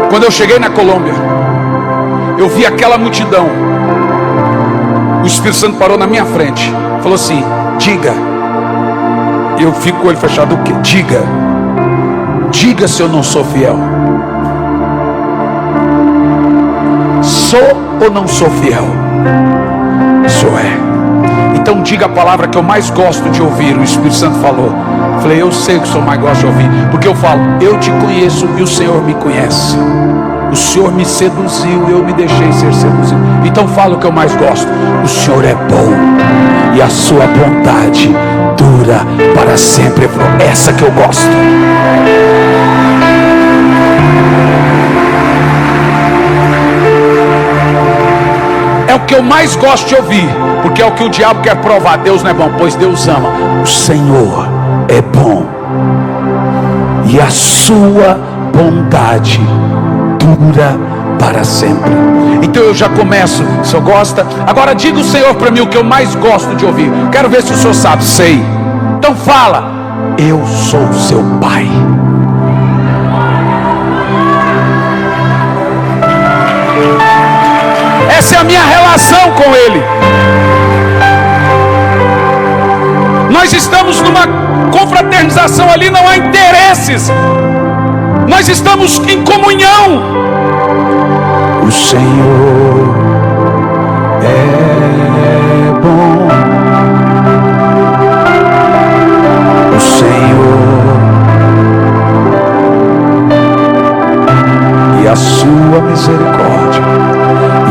S1: Quando eu cheguei na Colômbia, eu vi aquela multidão. O Espírito Santo parou na minha frente, falou assim, diga. Eu fico com ele fechado, o quê? Diga se eu não sou fiel. Sou ou não sou fiel? Sou. Então diga a palavra que eu mais gosto de ouvir. O Espírito Santo falou. Falei, eu sei o que o Senhor mais gosta de ouvir, porque eu falo, eu te conheço e o Senhor me conhece. O Senhor me seduziu, eu me deixei ser seduzido. Então fala o que eu mais gosto. O Senhor é bom e a sua bondade dura para sempre. Essa que eu gosto. É o que eu mais gosto de ouvir, porque é o que o diabo quer provar. Deus não é bom, pois Deus ama. O Senhor é bom e a sua bondade dura para sempre. Então eu já começo. O senhor gosta? Agora diga o Senhor para mim o que eu mais gosto de ouvir. Quero ver se o senhor sabe. Sei. Então fala. Eu sou seu pai. Essa é a minha relação com ele. Nós estamos numa confraternização ali, não há interesses. Nós estamos em comunhão. O Senhor é bom. O Senhor e a sua misericórdia,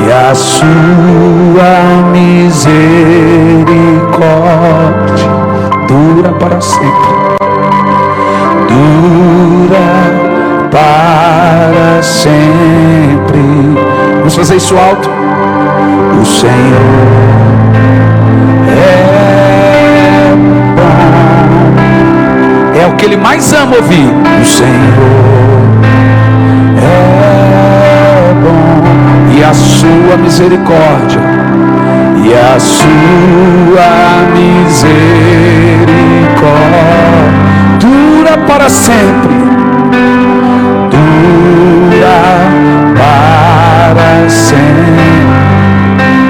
S1: e a sua misericórdia dura para sempre. Dura para sempre. Vamos fazer isso alto. O Senhor é ele mais ama ouvir. O Senhor é bom, e a sua misericórdia, e a sua misericórdia dura para sempre, dura para sempre.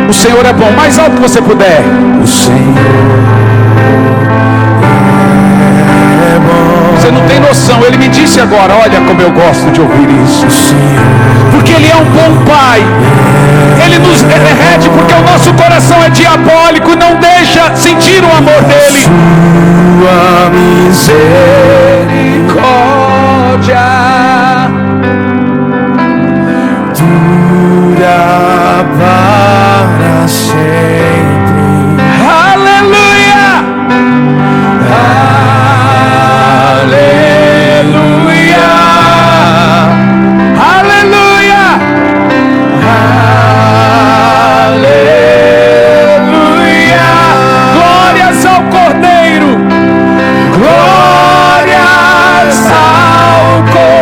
S1: O Senhor é bom, mais alto que você puder. O Senhor é bom. Você não tem noção, ele me disse agora, olha como eu gosto de ouvir isso. Porque ele é um bom pai. Ele nos derrete porque o nosso coração é diabólico e não deixa sentir o amor dele. Sua misericórdia dura para sempre. Aleluia! Aleluia! Aleluia! Aleluia! Glórias ao Cordeiro! Glórias ao Cordeiro!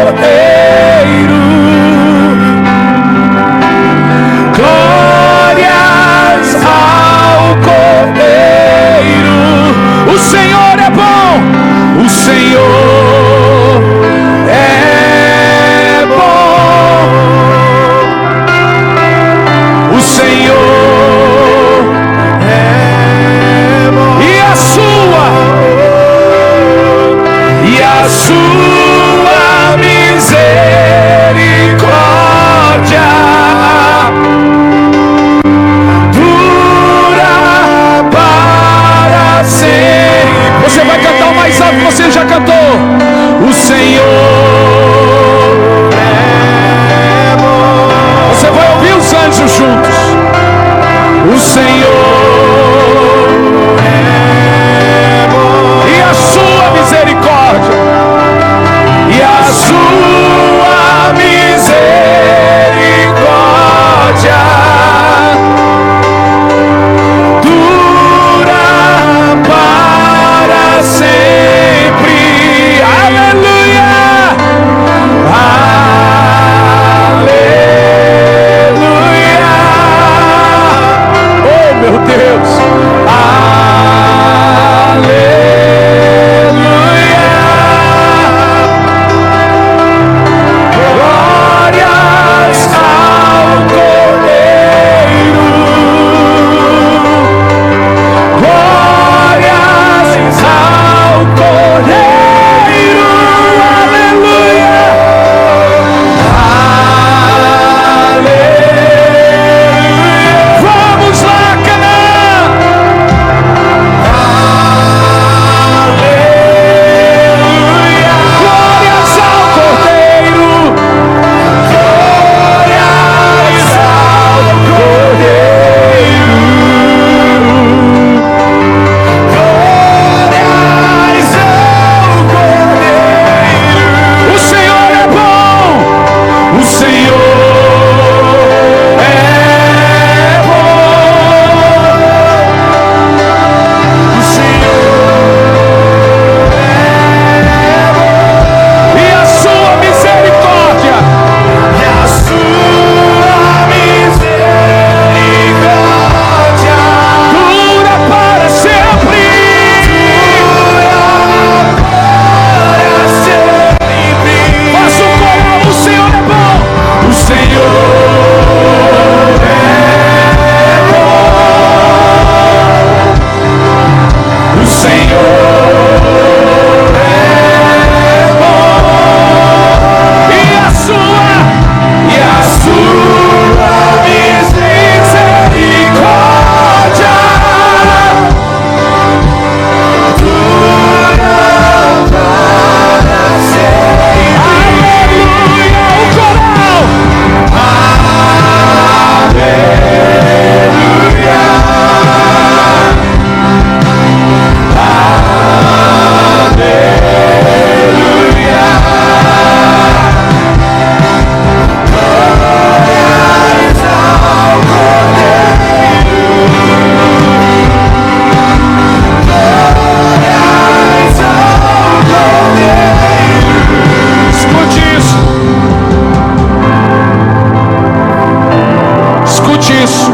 S1: isso.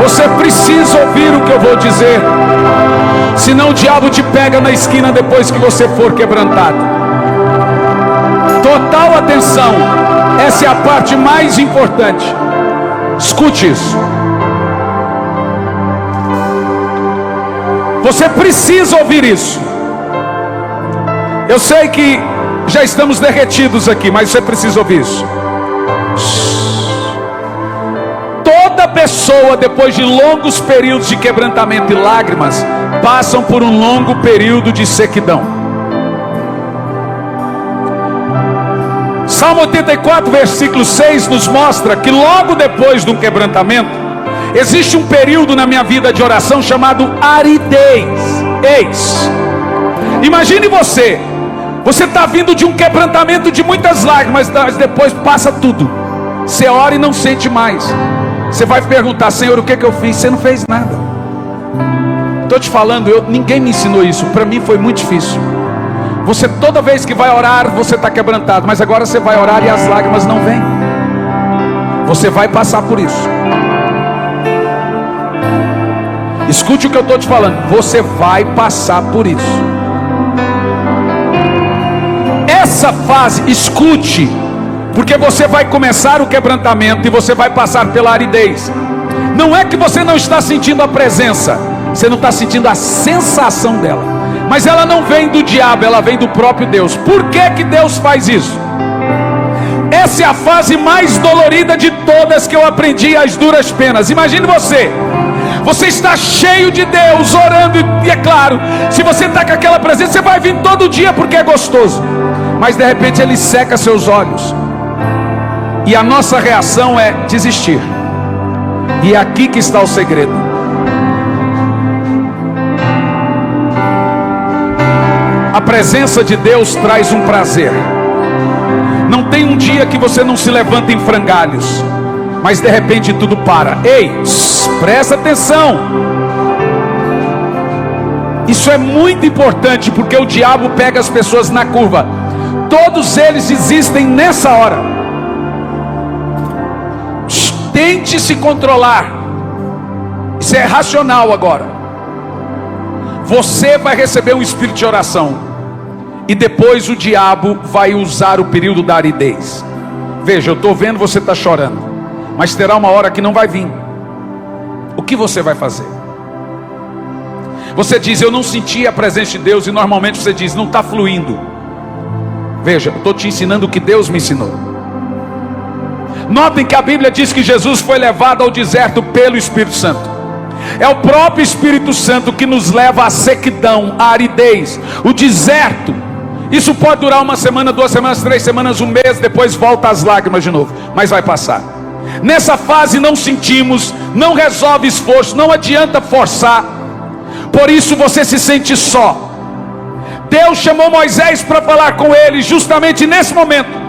S1: Você precisa ouvir o que eu vou dizer, senão o diabo te pega na esquina depois que você for quebrantado. Total atenção, essa é a parte mais importante. Escute isso. Você precisa ouvir isso. Eu sei que já estamos derretidos aqui, mas você precisa ouvir isso. Toda pessoa, depois de longos períodos de quebrantamento e lágrimas, passam por um longo período de sequidão. Salmo 84, versículo 6 nos mostra que logo depois de um quebrantamento, existe um período na minha vida de oração chamado aridez. Imagine você está vindo de um quebrantamento de muitas lágrimas, mas depois passa tudo. Você ora e não sente mais. Você vai perguntar: Senhor, o que eu fiz? Você não fez nada. Estou te falando, ninguém me ensinou isso. Para mim foi muito difícil. Você, toda vez que vai orar, você está quebrantado, mas agora você vai orar e as lágrimas não vêm. Você vai passar por isso. Escute o que eu estou te falando. Você vai passar por isso. Essa fase, escute, porque você vai começar o quebrantamento e você vai passar pela aridez. Não é que você não está sentindo a presença, você não está sentindo a sensação dela, mas ela não vem do diabo, ela vem do próprio Deus. Por que que Deus faz isso? Essa é a fase mais dolorida de todas que eu aprendi às duras penas. Imagine você está cheio de Deus, orando, e é claro, se você está com aquela presença, você vai vir todo dia porque é gostoso, mas de repente Ele seca seus olhos, e a nossa reação é desistir. E é aqui que está o segredo. A presença de Deus traz um prazer. Não tem um dia que você não se levanta em frangalhos, mas de repente tudo para. Ei, presta atenção. Isso é muito importante, porque o diabo pega as pessoas na curva. Todos eles existem nessa hora. Tente se controlar. Isso é racional agora. Você vai receber um espírito de oração, e depois o diabo vai usar o período da aridez. Veja, eu estou vendo você está chorando, mas terá uma hora que não vai vir. O que você vai fazer? Você diz: eu não senti a presença de Deus, e normalmente você diz: não está fluindo. Veja, eu estou te ensinando o que Deus me ensinou. Notem que a Bíblia diz que Jesus foi levado ao deserto pelo Espírito Santo. É o próprio Espírito Santo que nos leva à sequidão, à aridez. O deserto, isso pode durar uma semana, 2 semanas, 3 semanas, 1 mês, depois volta as lágrimas de novo, mas vai passar. Nessa fase não sentimos, não resolve esforço, não adianta forçar. Por isso você se sente só. Deus chamou Moisés para falar com ele justamente nesse momento.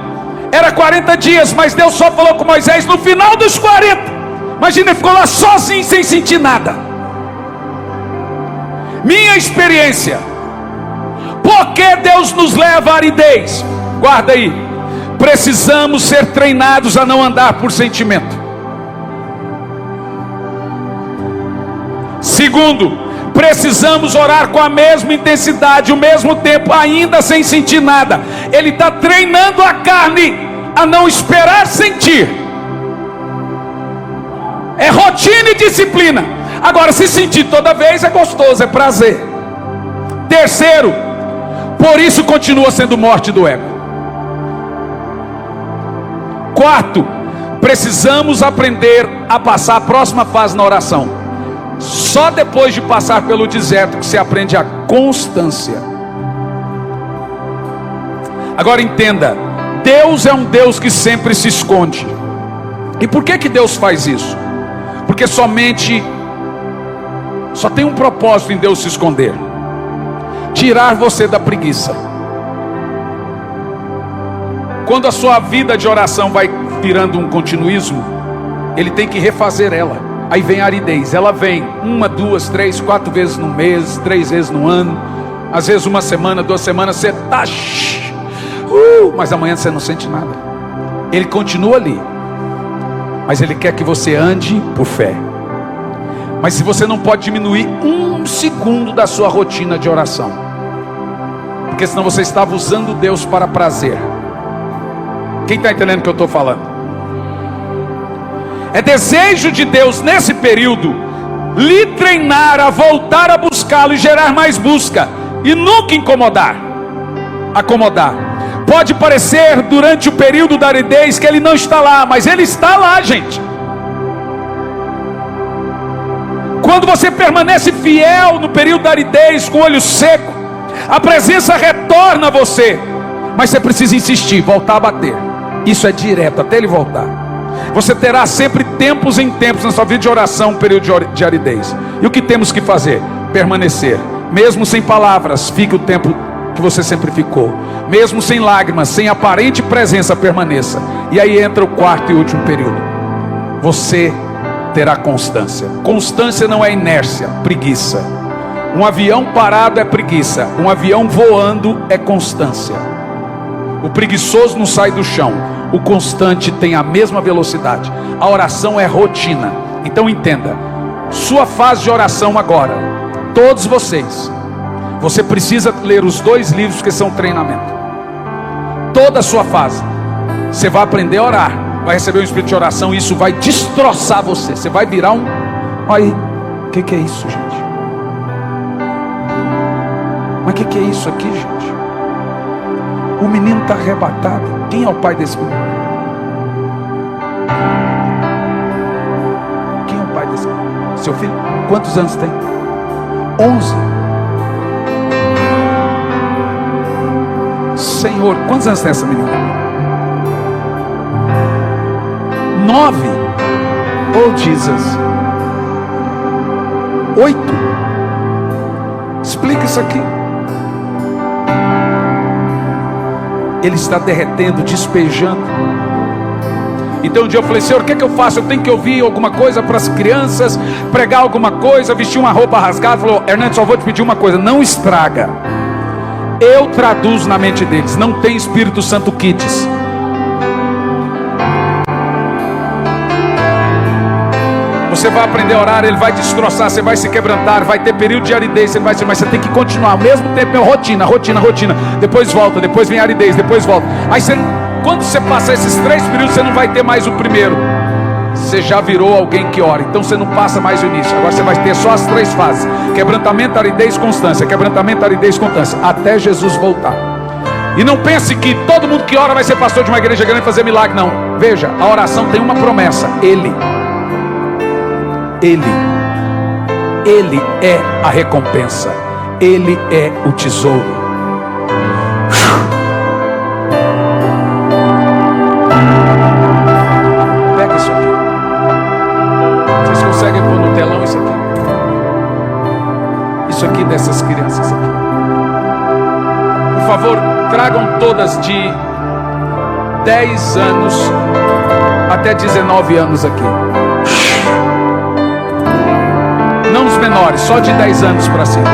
S1: Era 40 dias, mas Deus só falou com Moisés no final dos 40. Imagina, ele ficou lá sozinho, sem sentir nada. Minha experiência. Por que Deus nos leva à aridez? Guarda aí. Precisamos ser treinados a não andar por sentimento. Segundo, precisamos orar com a mesma intensidade, o mesmo tempo, ainda sem sentir nada. Ele está treinando a carne a não esperar sentir. É rotina e disciplina. Agora, se sentir toda vez é gostoso, é prazer. Terceiro, por isso continua sendo morte do ego. Quarto, precisamos aprender a passar a próxima fase na oração. Só depois de passar pelo deserto que se aprende a constância. Agora entenda, Deus é um Deus que sempre se esconde. E por que Deus faz isso? Porque só tem um propósito em Deus se esconder: tirar você da preguiça. Quando a sua vida de oração vai virando um continuismo, Ele tem que refazer ela. Aí vem a aridez. Ela vem 1, 2, 3, 4 vezes no mês, 3 vezes no ano, às vezes 1 semana, 2 semanas, você está mas amanhã você não sente nada. Ele continua ali. mas Ele quer que você ande por fé. Mas se você não pode diminuir 1 segundo da sua rotina de oração, porque senão você estava usando Deus para prazer. Quem está entendendo o que eu estou falando? É desejo de Deus nesse período lhe treinar a voltar a buscá-lo e gerar mais busca, e nunca acomodar. Pode parecer durante o período da aridez que Ele não está lá, mas Ele está lá, gente. Quando você permanece fiel no período da aridez, com o olho seco, a presença retorna a você, mas você precisa insistir, voltar a bater. Isso é direto, até Ele voltar. Você terá sempre tempos em tempos na sua vida de oração, um período de aridez. E o que temos que fazer? Permanecer. Mesmo sem palavras, fique o tempo que você sempre ficou. Mesmo sem lágrimas, sem aparente presença, permaneça. E aí entra o quarto e último período. Você terá constância. Constância não é inércia, preguiça. Um avião parado é preguiça. Um avião voando é constância. O preguiçoso não sai do chão. O constante tem a mesma velocidade. A oração é rotina. Então entenda, sua fase de oração agora, todos vocês, você precisa ler os 2 livros que são treinamento. Toda a sua fase, você vai aprender a orar, vai receber um espírito de oração, e isso vai destroçar você. Você vai virar um... Olha aí, o que é isso, gente? Mas o que é isso aqui, gente? O menino está arrebatado. Quem é o pai desse menino? Quem é o pai desse menino? Seu filho? Quantos anos tem? 11. Senhor, quantos anos tem essa menina? 9. Oh Jesus. 8. Explica isso aqui. Ele está derretendo, despejando. Então um dia eu falei: Senhor, o que é que eu faço? Eu tenho que ouvir alguma coisa para as crianças, pregar alguma coisa, vestir uma roupa rasgada. Ele falou: Hernando, só vou te pedir uma coisa, não estraga. Eu traduzo na mente deles. Não tem Espírito Santo Kids. Você vai aprender a orar, Ele vai destroçar, você vai se quebrantar, vai ter período de aridez, você vai ser, mas você tem que continuar. Ao mesmo tempo é rotina. Depois volta, depois vem a aridez, depois volta. Aí você, quando você passar esses 3 períodos, você não vai ter mais o primeiro. Você já virou alguém que ora, então você não passa mais o início. Agora você vai ter só as 3 fases: quebrantamento, aridez, constância. Quebrantamento, aridez, constância, até Jesus voltar. E não pense que todo mundo que ora vai ser pastor de uma igreja grande e fazer milagre, não. Veja, a oração tem uma promessa: Ele é a recompensa, Ele é o tesouro. Pega isso aqui. Vocês conseguem pôr no telão isso aqui? Isso aqui dessas crianças aqui. Por favor, tragam todas de 10 anos até 19 anos aqui. Não os menores, só de 10 anos para cima.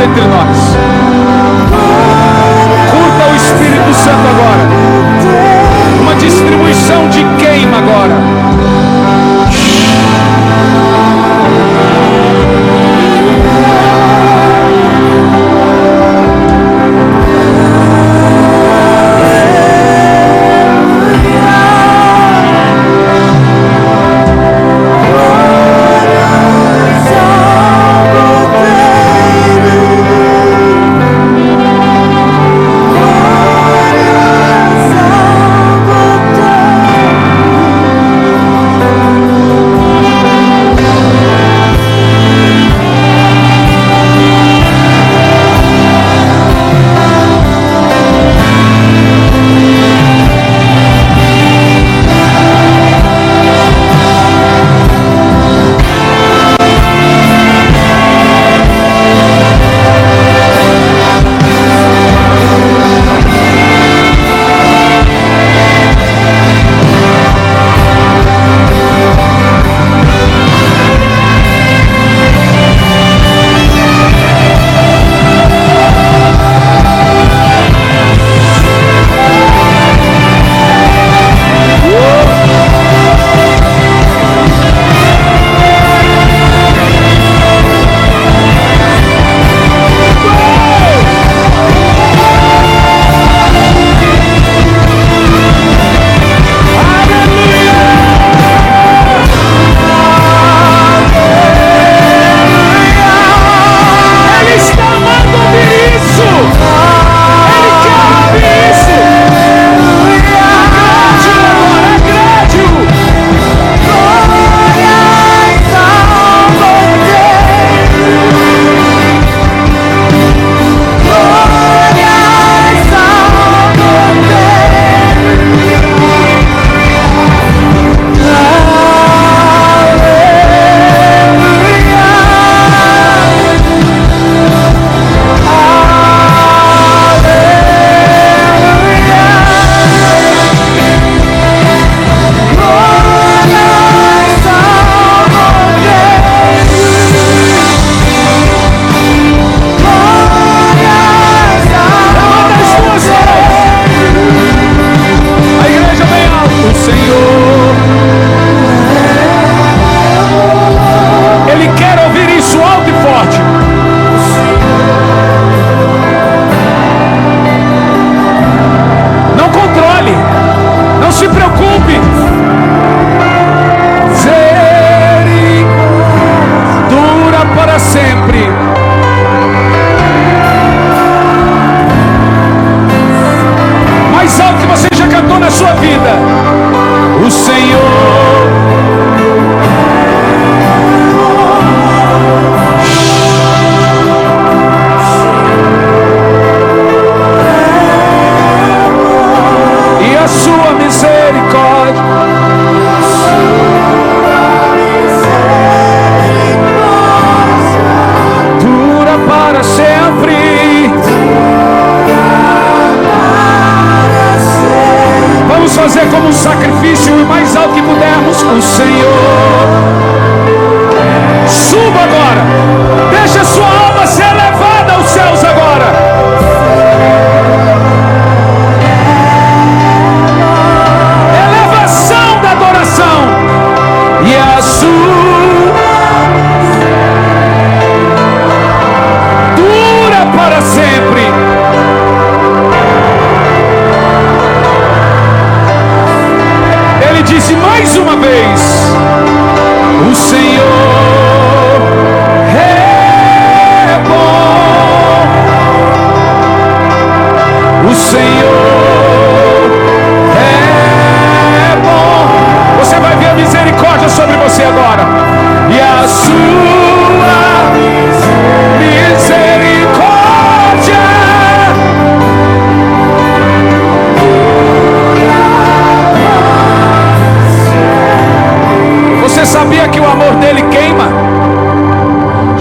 S1: queimando entre nós. Curta o Espírito Santo agora. Uma distribuição de queima agora.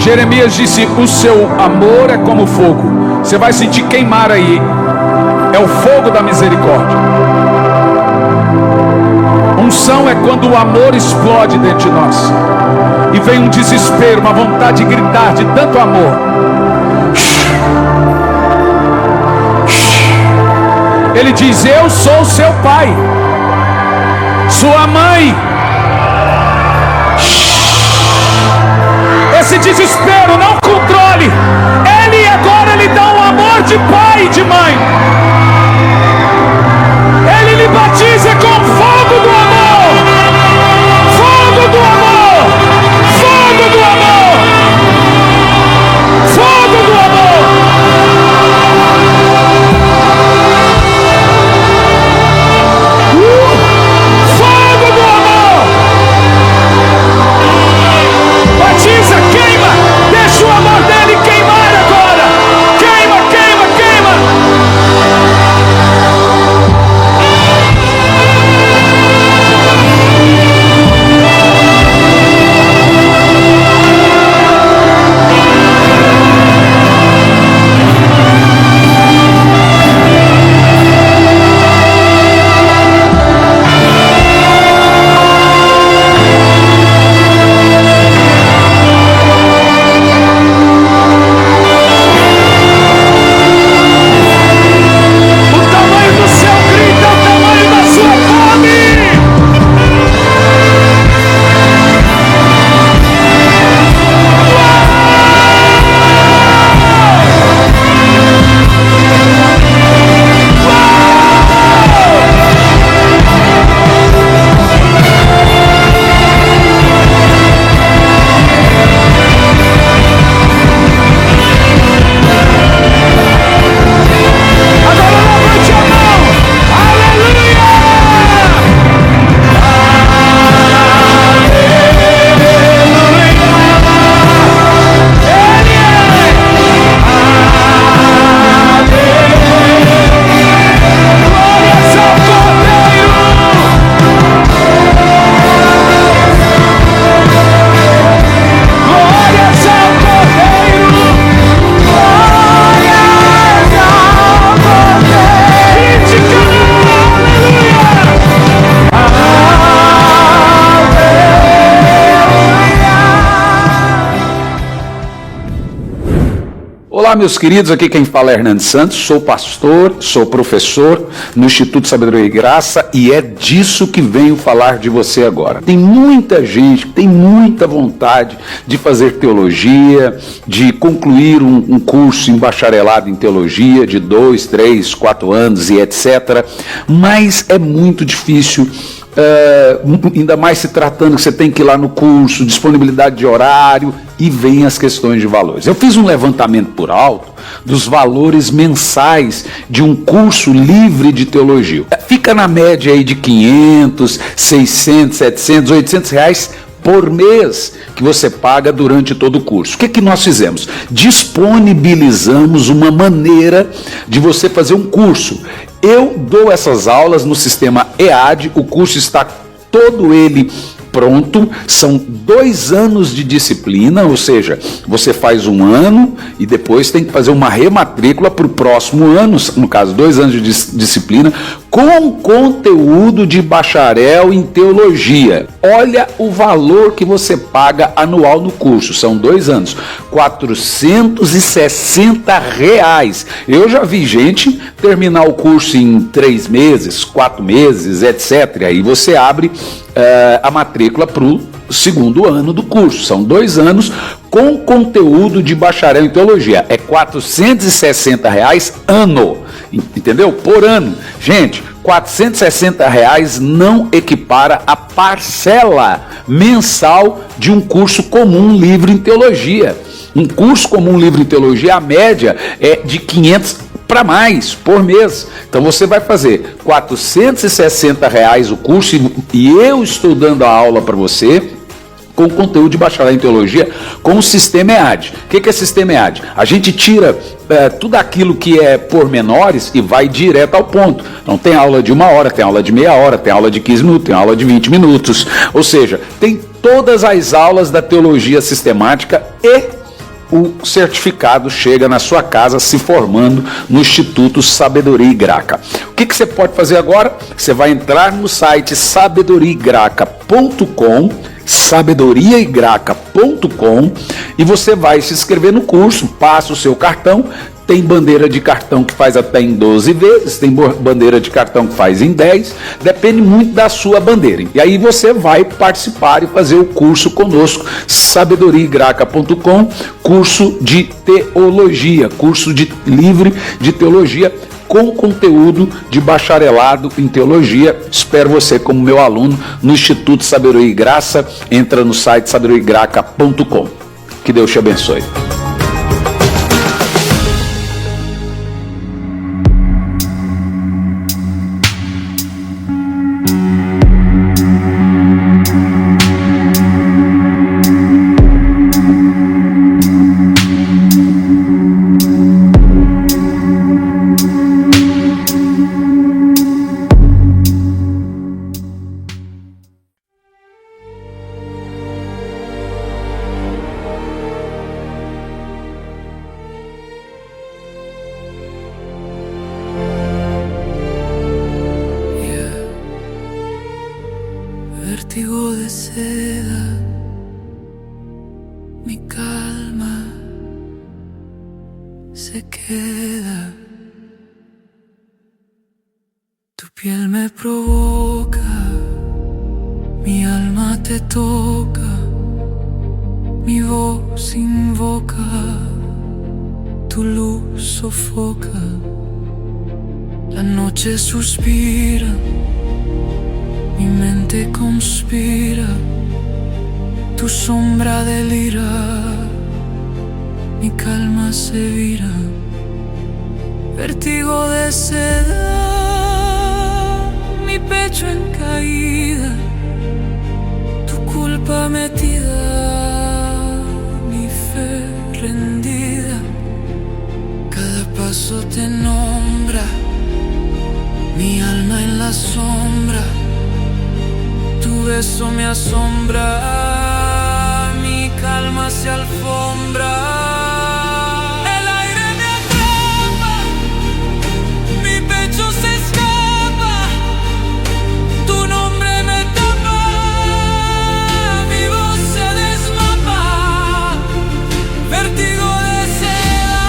S1: Jeremias disse: o seu amor é como fogo. Você vai sentir queimar aí. É o fogo da misericórdia. Unção é quando o amor explode dentro de nós e vem um desespero, uma vontade de gritar de tanto amor. Ele diz: eu sou seu pai, sua mãe. Esse desespero não controle. Ele agora lhe dá um amor de pai e de mãe. Ele lhe batiza com fogo do amor. Fogo do amor. Fogo do amor. Fogo do amor. Fogo do amor. Batiza, queima. Deixa o amor dele queimar agora. Queima, queima, queima. Olá, meus queridos, aqui quem fala é Hernandes Santos, sou pastor, sou professor no Instituto Sabedoria e Graça e é disso que venho falar de você agora. Tem muita gente que tem muita vontade de fazer teologia, de concluir um curso em bacharelado em teologia de 2, 3, 4 anos e etc., mas é muito difícil. Ainda mais se tratando que você tem que ir lá no curso, disponibilidade de horário, e vem as questões de valores. Eu fiz um levantamento por alto dos valores mensais de um curso livre de teologia. Fica na média aí de 500, 600, 700, 800 reais por mês que você paga durante todo o curso. O que nós fizemos? Disponibilizamos uma maneira de você fazer um curso. Eu dou essas aulas no sistema EAD, o curso está todo ele pronto, são 2 anos de disciplina, ou seja, você faz 1 ano e depois tem que fazer uma rematrícula para o próximo ano, no caso 2 anos de disciplina, com conteúdo de bacharel em teologia. Olha o valor que você paga anual no curso, são 2 anos, R$460. Eu já vi gente terminar o curso em 3 meses, 4 meses, etc. Aí você abre a matrícula para o 2º ano do curso. São 2 anos com conteúdo de bacharel em teologia. É R$460 ano, entendeu? Por ano. Gente, R$460 não equipara a parcela mensal de um curso comum livre em teologia. Um curso comum livre em teologia, a média é de 500 para mais por mês. Então você vai fazer R$460 o curso e eu estou dando a aula para você com conteúdo de bacharel em teologia com o sistema EAD. O que é sistema EAD? A gente tira tudo aquilo que é pormenores e vai direto ao ponto. Então tem aula de 1 hora, tem aula de meia hora, tem aula de 15 minutos, tem aula de 20 minutos. Ou seja, tem todas as aulas da teologia sistemática e o certificado chega na sua casa se formando no Instituto Sabedoria e Graça. O que você pode fazer agora? Você vai entrar no site sabedoriaigraca.com, sabedoriaigraca.com, e você vai se inscrever no curso, passa o seu cartão, Tem bandeira de cartão que faz até em 12 vezes, tem bandeira de cartão que faz em 10, depende muito da sua bandeira. E aí você vai participar e fazer o curso conosco, sabedoriagraca.com, curso de teologia, curso livre de teologia, com conteúdo de bacharelado em teologia. Espero você como meu aluno no Instituto Sabedoria e Graça. Entra no site sabedoriagraca.com. Que Deus te abençoe.
S2: Vértigo de seda, mi calma se queda. Tu piel me provoca, mi alma te toca, mi voz invoca, tu luz sofoca, la noche suspira, mi mente conspira, tu sombra delira, mi calma se vira. Vértigo de seda, mi pecho en caída, tu culpa metida, mi fe rendida. Cada paso te nombra, mi alma en la sombra. Tu beso me asombra, mi calma se alfombra. El aire me atrapa, mi pecho se escapa, tu nombre me tapa, mi voz se desmapa. Vértigo de seda,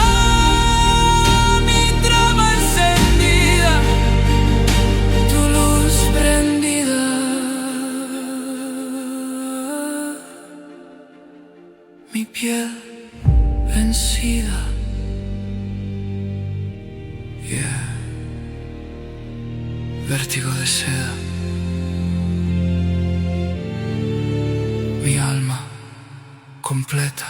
S2: mi trama encendida, tu luz prendida. Mi piel vencida, yeah. Vértigo de seda, mi alma completa.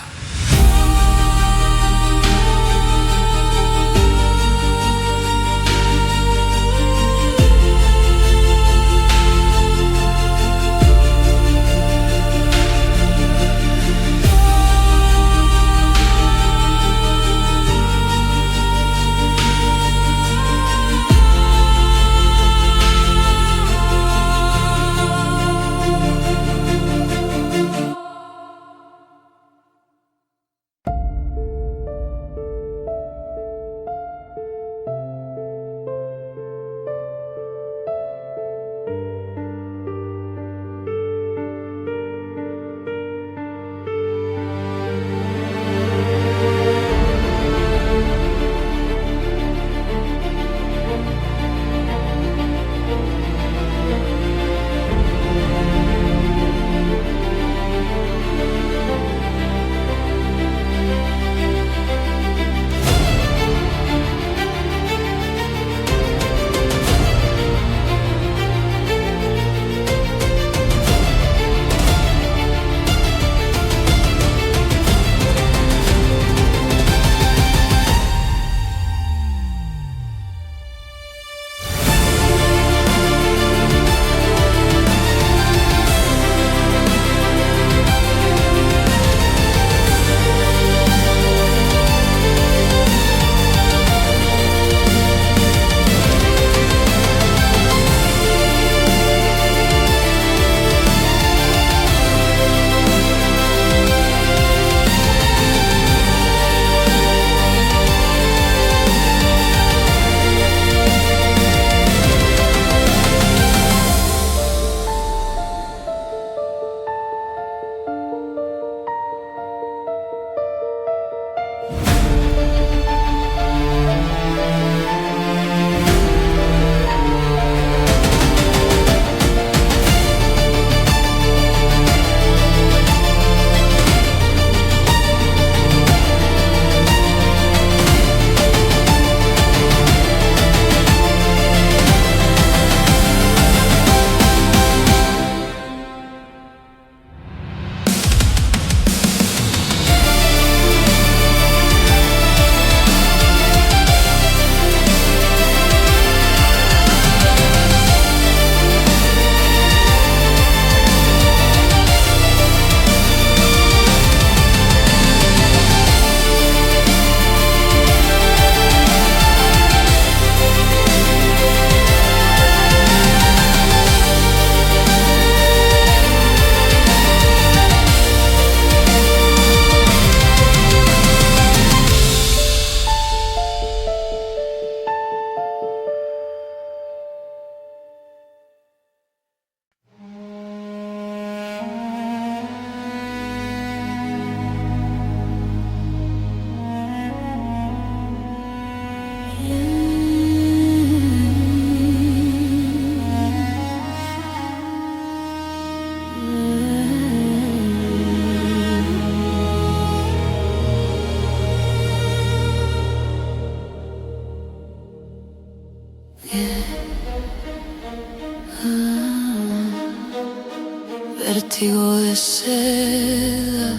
S2: de seda,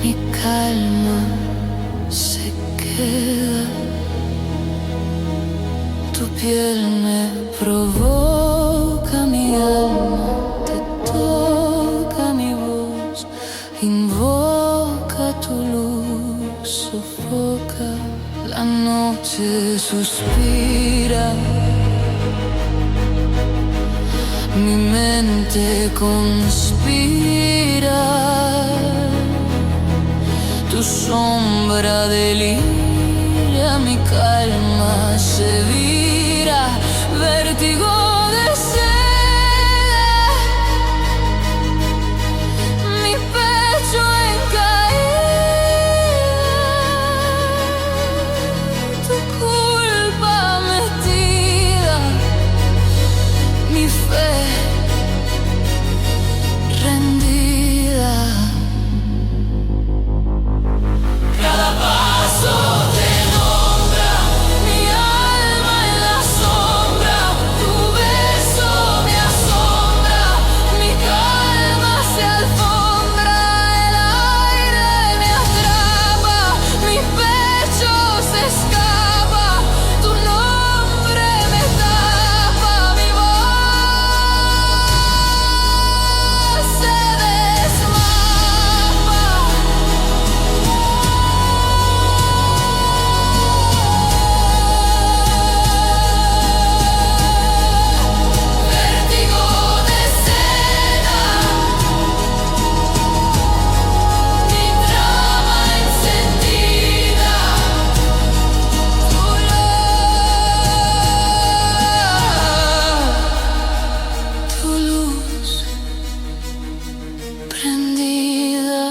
S2: mi calma se queda. Tu piel me provoca, mi alma te toca, mi voz invoca tu luz, sofoca, la noche suspira, mi mente conspira, tu sombra deliria, mi calma se vira, vértigo de seda, mi pecho en caída, tu culpa metida, mi fe rendida. Cada paso te nombra, mi alma en la sombra, tu beso me asombra, mi calma se alfombra, el aire me atrapa, mi pecho se escapa, tu nombre me tapa, mi voz se desmapa. Vértigo de seda, mi trama encendida, tu luz prendida,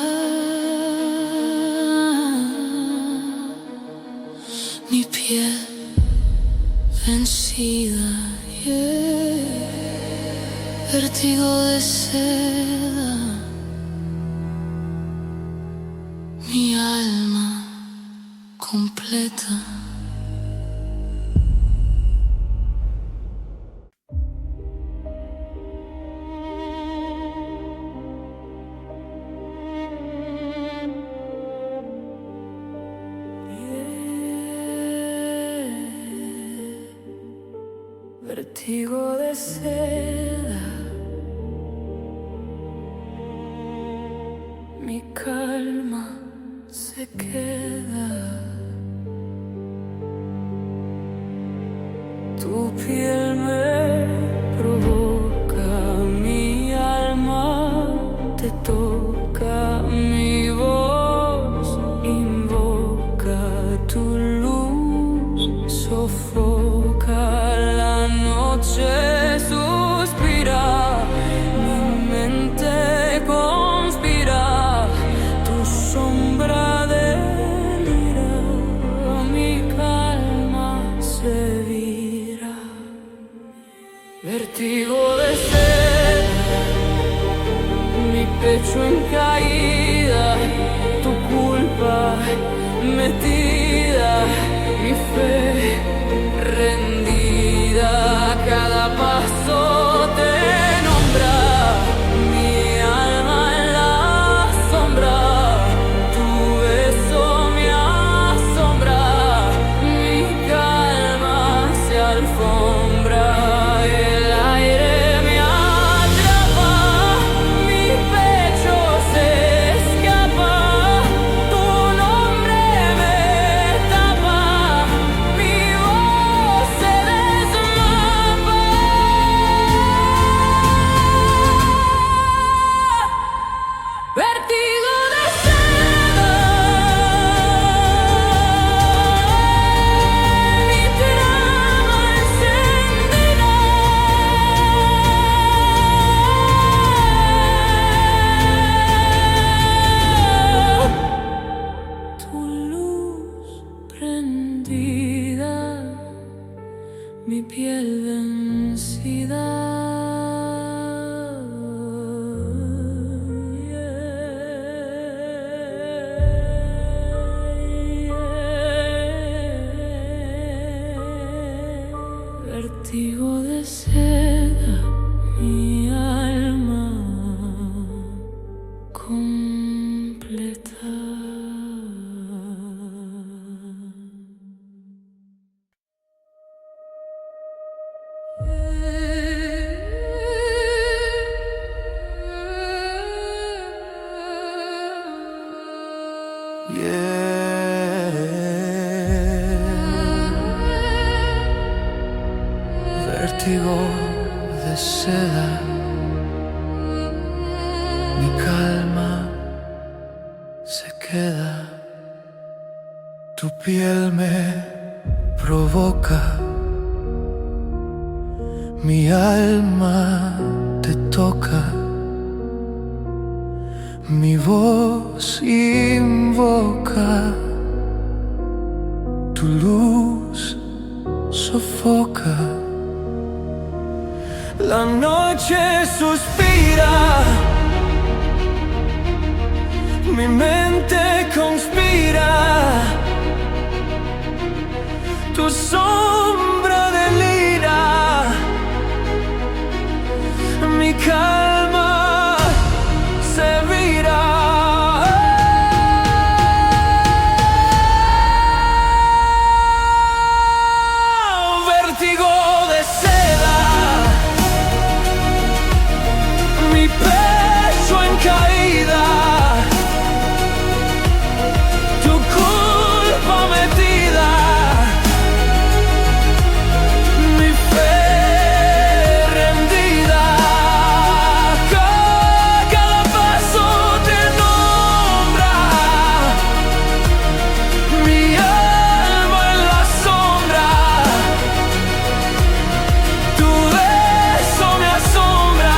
S2: mi piel vencida, yeah. Vértigo de seda, mi alma completa. Vértigo de seda, mi calma se queda, tu piel me provoca, mi alma te toca, mi voz invoca, tu luz sofoca, la noche suspira, mi mente conspira, tu sombra delira, mi calma se vira, vértigo de seda, mi pecho en caída, tu culpa metida, mi fe rendida, cada paso te nombra, mi alma en la sombra, tu beso me asombra, mi calma se alfombra, el aire me atrapa, mi pecho se escapa, tu nombre me tapa, mi voz se desmapa. Vértigo de seda, mi trama encendida, tu luz prendida, mi piel vencida, vértigo de seda, mi alma
S3: Vértigo de seda, mi calma se queda. Tu piel me provoca, mi alma te toca, mi voz invoca, tu luz sofoca. La noche suspira, mi mente conspira, tu sombra delira, mi calma se vira. Vértigo de seda, mi pecho en caída, tu culpa metida, mi fe rendida. Cada paso te nombra, mi alma en la sombra, tu beso me asombra,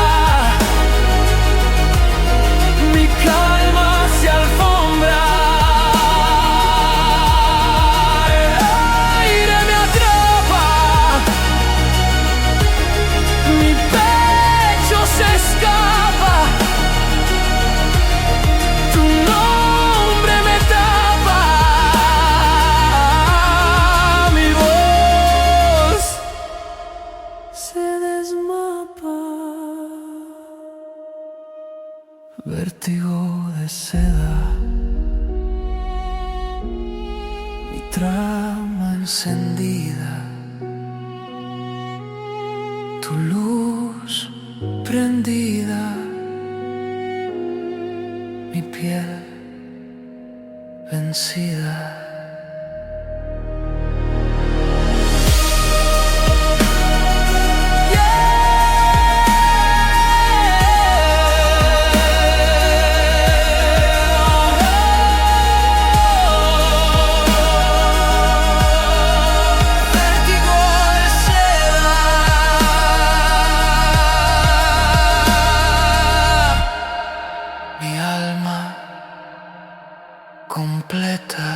S3: mi calma se alfombra. El aire me atrapa, mi pecho se escapa, tu nombre me tapa, mi voz se desmapa. Vértigo de seda, mi trama encendida, tu luz prendida, mi piel vencida. Vértigo de seda, mi alma completa.